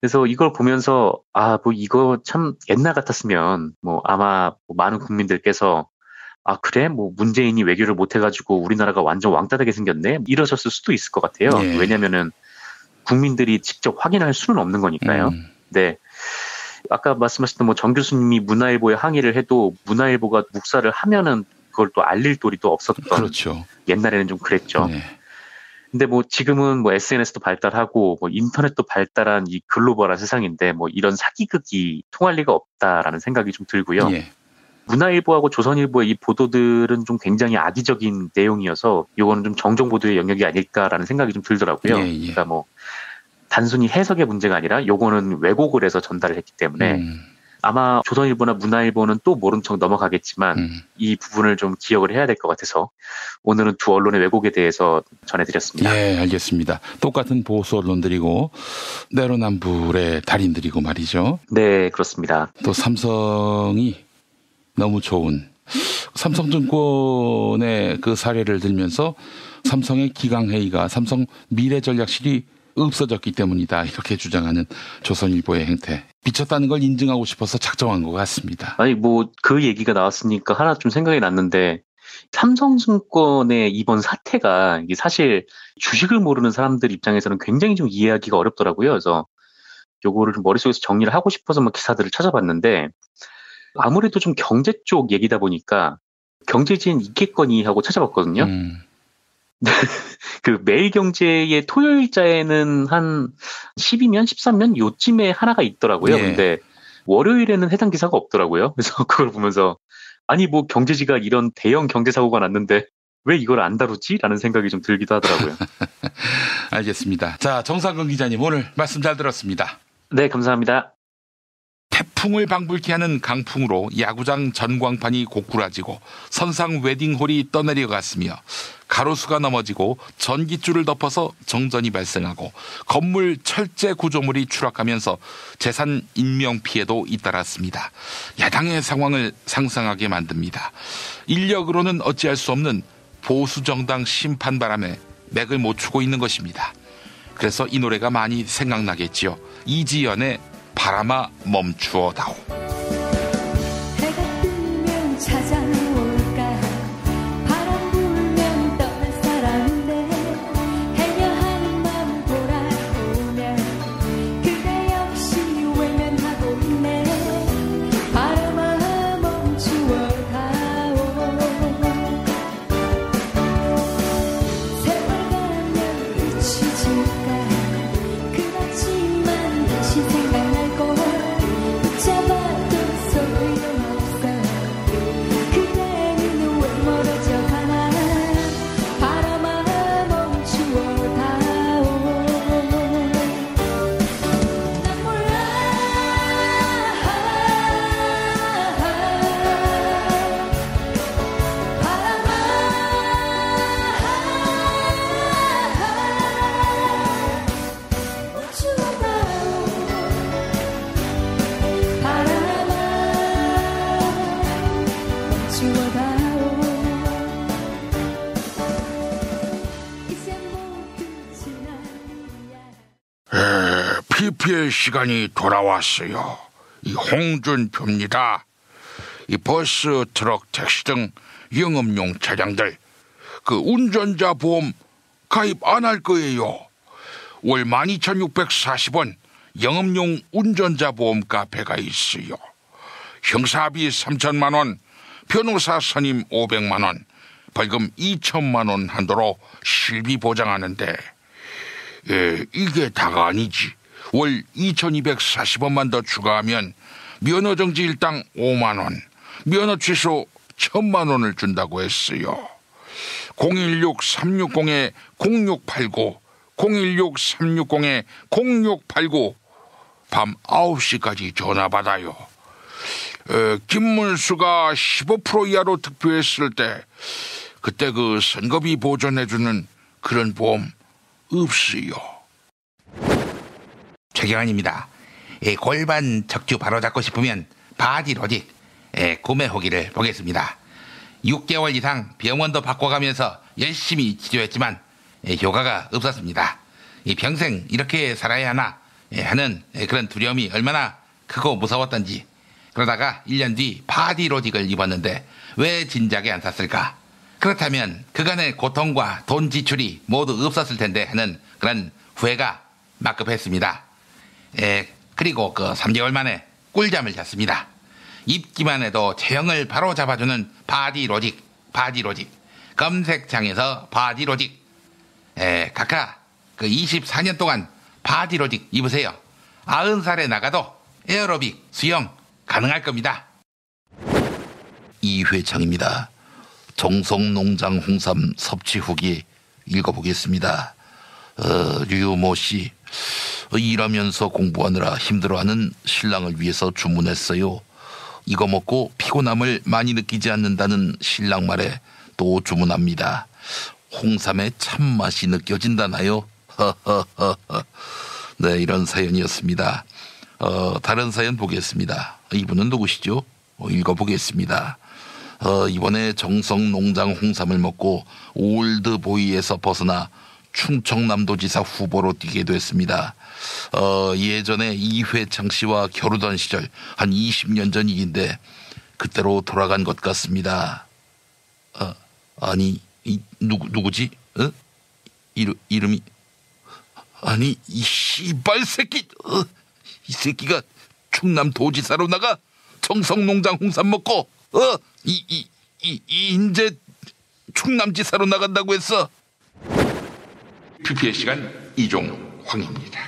그래서 이걸 보면서 뭐 이거 참 옛날 같았으면 뭐 아마 뭐 많은 국민들께서 그래 뭐 문재인이 외교를 못해가지고 우리나라가 완전 왕따되게 생겼네 이러셨을 수도 있을 것 같아요. 예. 왜냐면은 국민들이 직접 확인할 수는 없는 거니까요. 네. 아까 말씀하셨던 뭐 정 교수님이 문화일보에 항의를 해도 문화일보가 묵살을 하면은 그걸 또 알릴 도리도 없었던. 그렇죠. 옛날에는 좀 그랬죠. 네. 근데 뭐 지금은 뭐 SNS도 발달하고 뭐 인터넷도 발달한 이 글로벌한 세상인데 뭐 이런 사기극이 통할 리가 없다라는 생각이 좀 들고요. 예. 문화일보하고 조선일보의 이 보도들은 좀 굉장히 악의적인 내용이어서 이거는 좀 정정보도의 영역이 아닐까라는 생각이 좀 들더라고요. 예, 예. 그러니까 뭐 단순히 해석의 문제가 아니라 요거는 왜곡을 해서 전달을 했기 때문에 아마 조선일보나 문화일보는 또 모른 척 넘어가겠지만 이 부분을 좀 기억을 해야 될 것 같아서 오늘은 두 언론의 왜곡에 대해서 전해드렸습니다. 예, 알겠습니다. 똑같은 보수 언론들이고 내로남불의 달인들이고 말이죠. 네, 그렇습니다. 또 삼성이 너무 좋은 삼성증권의 그 사례를 들면서 삼성의 기강회의가 삼성 미래전략실이 없어졌기 때문이다 이렇게 주장하는 조선일보의 행태 미쳤다는 걸 인증하고 싶어서 작정한 것 같습니다. 아니 뭐 그 얘기가 나왔으니까 하나 좀 생각이 났는데 삼성증권의 이번 사태가 이게 사실 주식을 모르는 사람들 입장에서는 굉장히 좀 이해하기가 어렵더라고요. 그래서 요거를 좀 머릿속에서 정리를 하고 싶어서 뭐 기사들을 찾아봤는데 아무래도 좀 경제 쪽 얘기다 보니까 경제지엔 있겠거니 하고 찾아봤거든요. 그 매일경제의 토요일자에는 한 12면, 13면 요쯤에 하나가 있더라고요. 예. 근데 월요일에는 해당 기사가 없더라고요. 그래서 그걸 보면서 아니 뭐 경제지가 이런 대형 경제사고가 났는데 왜 이걸 안 다루지? 라는 생각이 좀 들기도 하더라고요. 알겠습니다. 자, 정상근 기자님 오늘 말씀 잘 들었습니다. 네, 감사합니다. 태풍을 방불케 하는 강풍으로 야구장 전광판이 고꾸라지고 선상 웨딩홀이 떠내려갔으며 가로수가 넘어지고 전깃줄을 덮어서 정전이 발생하고 건물 철제 구조물이 추락하면서 재산 인명피해도 잇따랐습니다. 야당의 상황을 상상하게 만듭니다. 인력으로는 어찌할 수 없는 보수정당 심판바람에 맥을 못 추고 있는 것입니다. 그래서 이 노래가 많이 생각나겠지요. 이지연의 바람아 멈추어다오. 해가 뜨면 찾아올까 바람 불면 떠날 사람인데 해녀하는 마음 돌아오면 그대 역시 외면하고 있네. 바람아 멈추어다오. 세월 가면 잊혀질까 그렇지만 다시 생각날 걸 붙잡아 TP의 시간이 돌아왔어요. 이 홍준표입니다. 이 버스, 트럭, 택시 등 영업용 차량들 그 운전자 보험 가입 안 할 거예요. 월 12,640원 영업용 운전자 보험 카페가 있어요. 형사비 3천만 원, 변호사 선임 500만 원, 벌금 2천만 원 한도로 실비 보장하는데 이게 다가 아니지. 월 2,240원만 더 추가하면 면허정지 일당 5만 원, 면허 취소 1,000만 원을 준다고 했어요. 016-360-0689, 016-360-0689 밤 9시까지 전화 받아요. 김문수가 15% 이하로 득표했을 때 그때 그 선거비 보전해주는 그런 보험 없어요. 최경환입니다. 골반 척추 바로잡고 싶으면 바디로직 구매 후기를 보겠습니다. 6개월 이상 병원도 바꿔가면서 열심히 치료했지만 효과가 없었습니다. 평생 이렇게 살아야 하나 하는 그런 두려움이 얼마나 크고 무서웠던지, 그러다가 1년 뒤 바디로직을 입었는데 왜 진작에 안 샀을까? 그렇다면 그간의 고통과 돈 지출이 모두 없었을 텐데 하는 그런 후회가 막급했습니다. 그리고 그 3개월 만에 꿀잠을 잤습니다. 입기만 해도 체형을 바로 잡아주는 바디로직. 검색창에서 바디로직. 각하 그 24년 동안 바디로직 입으세요. 90살에 나가도 에어로빅, 수영 가능할 겁니다. 이회창입니다. 정성농장 홍삼 섭취 후기 읽어보겠습니다. 류모 씨, 일하면서 공부하느라 힘들어하는 신랑을 위해서 주문했어요. 이거 먹고 피곤함을 많이 느끼지 않는다는 신랑 말에 또 주문합니다. 홍삼의 참맛이 느껴진다나요? 네, 이런 사연이었습니다. 다른 사연 보겠습니다. 이분은 누구시죠? 읽어보겠습니다. 이번에 정성농장 홍삼을 먹고 올드보이에서 벗어나 충청남도지사 후보로 뛰게 됐습니다. 예전에 이회창 씨와 겨루던 시절 한 20년 전 일인데 그때로 돌아간 것 같습니다. 아니 누구지? 이름이 아니 이 씨발 새끼 이 새끼가 충남도지사로 나가 정성농장 홍삼 먹고 이제 충남지사로 나간다고 했어. PP의 시간 이종황입니다.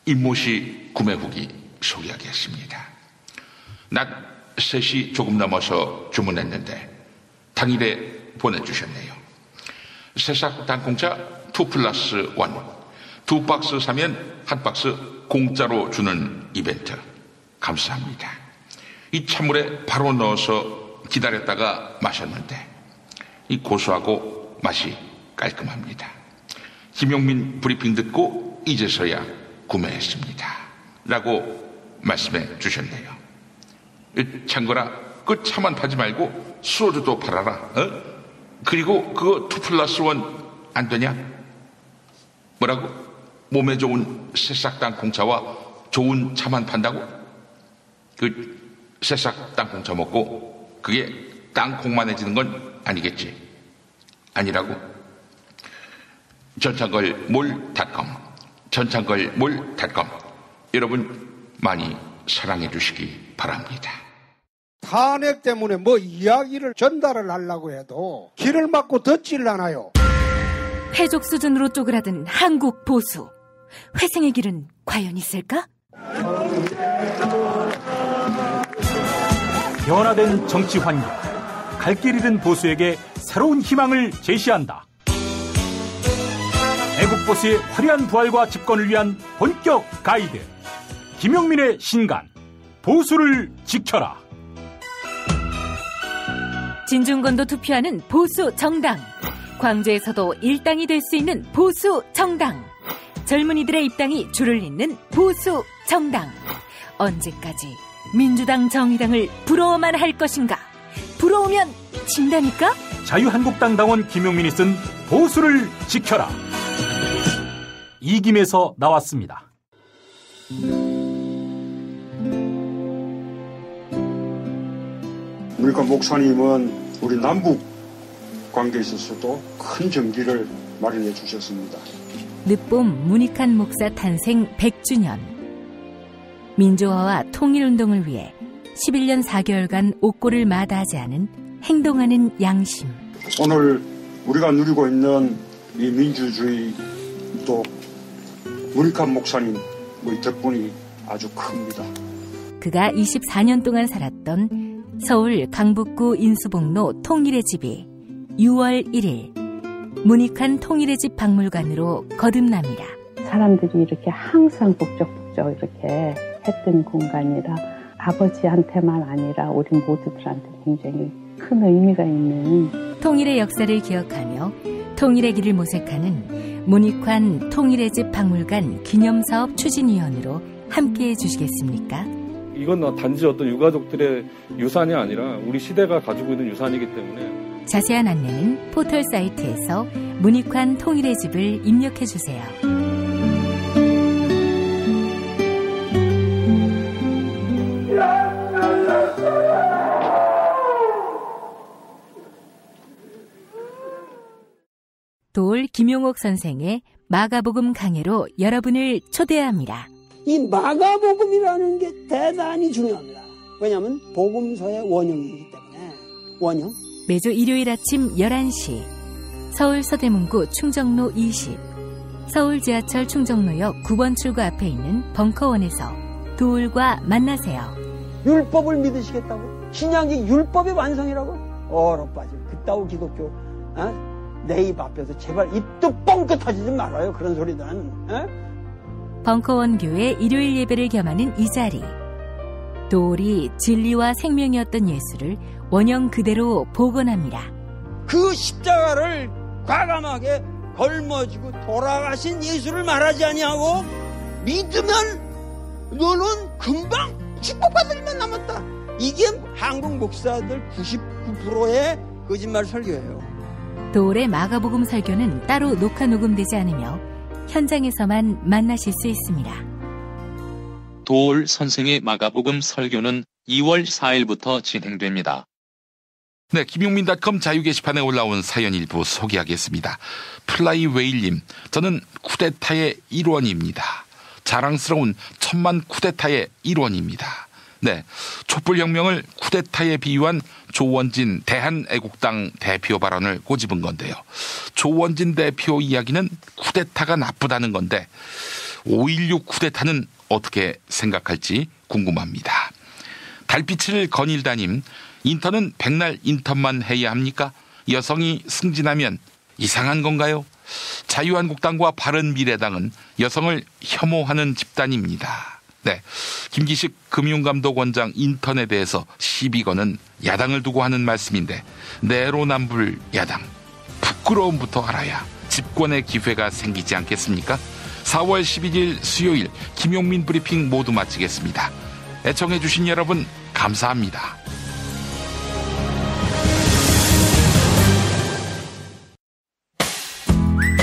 임모씨 구매 후기 소개하겠습니다. 낮 3시 조금 넘어서 주문했는데 당일에 보내주셨네요. 새싹 땅콩차 2+1 2박스 사면 1박스 공짜로 주는 이벤트 감사합니다. 이 찬물에 바로 넣어서 기다렸다가 마셨는데 이 고소하고 맛이 깔끔합니다. 김용민 브리핑 듣고 이제서야 구매했습니다 라고 말씀해 주셨네요. 참거라 그 차만 파지 말고 소주도 팔아라. 그리고 그거 2+1 안 되냐? 뭐라고? 몸에 좋은 새싹 땅콩차와 좋은 차만 판다고? 그 새싹 땅콩차 먹고 그게 땅콩만해지는 건 아니겠지? 아니라고? 전창걸몰닷컴 여러분 많이 사랑해 주시기 바랍니다. 탄핵 때문에 뭐 이야기를 전달을 하려고 해도 길을 막고 듣질 않아요. 패족 수준으로 쪼그라든 한국 보수. 회생의 길은 과연 있을까? 변화된 정치 환경, 갈 길 잃은 보수에게 새로운 희망을 제시한다. 애국 보수의 화려한 부활과 집권을 위한 본격 가이드, 김용민의 신간, 보수를 지켜라. 진중권도 투표하는 보수 정당, 광주에서도 일당이 될 수 있는 보수 정당, 젊은이들의 입당이 줄을 잇는 보수 정당. 언제까지 민주당 정의당을 부러워만 할 것인가? 부러우면 진다니까? 자유한국당 당원 김용민이 쓴 보수를 지켜라. 이김에서 나왔습니다. 그러니까 목사님은 우리 남북 관계에 있어서도 큰 정기를 마련해 주셨습니다. 늦봄 문익환 목사 탄생 100주년. 민주화와 통일운동을 위해 11년 4개월간 옥고를 마다하지 않은 행동하는 양심. 오늘 우리가 누리고 있는 이 민주주의도 문익환 목사님 덕분이 아주 큽니다. 그가 24년 동안 살았던 서울 강북구 인수복로 통일의 집이 6월 1일 문익환 통일의 집 박물관으로 거듭납니다. 사람들이 이렇게 항상 북적북적 이렇게 했던 공간이라 아버지한테만 아니라 우리 모두들한테 굉장히 큰 의미가 있는 통일의 역사를 기억하며 통일의 길을 모색하는 문익환 통일의 집 박물관 기념사업 추진위원으로 함께해 주시겠습니까? 이건 단지 어떤 유가족들의 유산이 아니라 우리 시대가 가지고 있는 유산이기 때문에 자세한 안내는 포털 사이트에서 문익환 통일의 집을 입력해 주세요. 도올 김용옥 선생의 마가복음 강해로 여러분을 초대합니다. 이 마가복음이라는 게 대단히 중요합니다. 왜냐하면 복음서의 원형이기 때문에 원형. 매주 일요일 아침 11시 서울 서대문구 충정로 20 서울 지하철 충정로역 9번 출구 앞에 있는 벙커원에서 도울과 만나세요. 율법을 믿으시겠다고? 신약이 율법의 완성이라고? 얼어빠질 그따위 기독교 내 입 앞에서 제발 입도 뻥끗 터지지 말아요. 그런 소리는. 벙커원 교회 일요일 예배를 겸하는 이 자리. 도울이 진리와 생명이었던 예수를 원형 그대로 복원합니다. 그 십자가를 과감하게 걸머지고 돌아가신 예수를 말하지 아니하고 믿으면 너는 금방 축복받을 일만 남았다. 이게 한국 목사들 99%의 거짓말 설교예요. 도울의 마가복음 설교는 따로 녹화 녹음되지 않으며 현장에서만 만나실 수 있습니다. 도울 선생의 마가복음 설교는 2월 4일부터 진행됩니다. 네, 김용민.com 자유 게시판에 올라온 사연 일부 소개하겠습니다. 플라이웨일님, 저는 쿠데타의 일원입니다. 자랑스러운 천만 쿠데타의 일원입니다. 네, 촛불혁명을 쿠데타에 비유한 조원진 대한애국당 대표 발언을 꼬집은 건데요. 조원진 대표 이야기는 쿠데타가 나쁘다는 건데 5.16 쿠데타는 어떻게 생각할지 궁금합니다. 달빛을 거닐다님, 인턴은 백날 인턴만 해야 합니까? 여성이 승진하면 이상한 건가요? 자유한국당과 바른미래당은 여성을 혐오하는 집단입니다. 네, 김기식 금융감독원장 인턴에 대해서 시비 거는 야당을 두고 하는 말씀인데 내로남불 야당, 부끄러움부터 알아야 집권의 기회가 생기지 않겠습니까? 4월 11일 수요일 김용민 브리핑 모두 마치겠습니다. 애청해주신 여러분 감사합니다.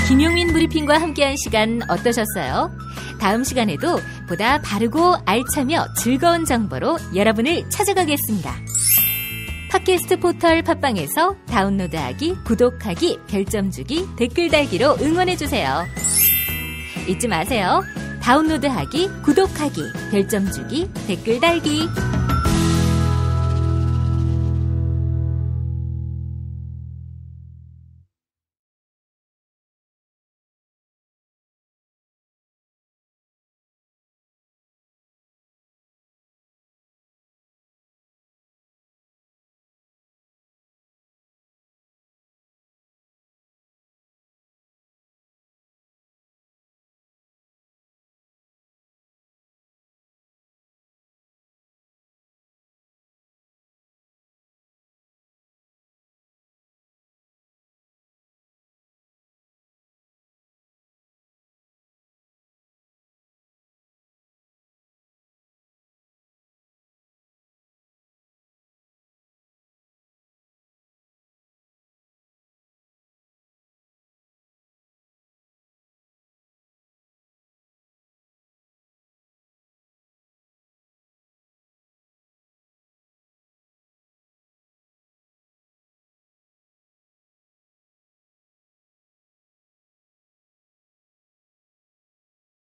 김용민 브리핑과 함께한 시간 어떠셨어요? 다음 시간에도 보다 바르고 알차며 즐거운 정보로 여러분을 찾아가겠습니다. 팟캐스트 포털 팟빵에서 다운로드하기, 구독하기, 별점 주기, 댓글 달기로 응원해주세요. 잊지 마세요. 다운로드하기, 구독하기, 별점 주기, 댓글 달기.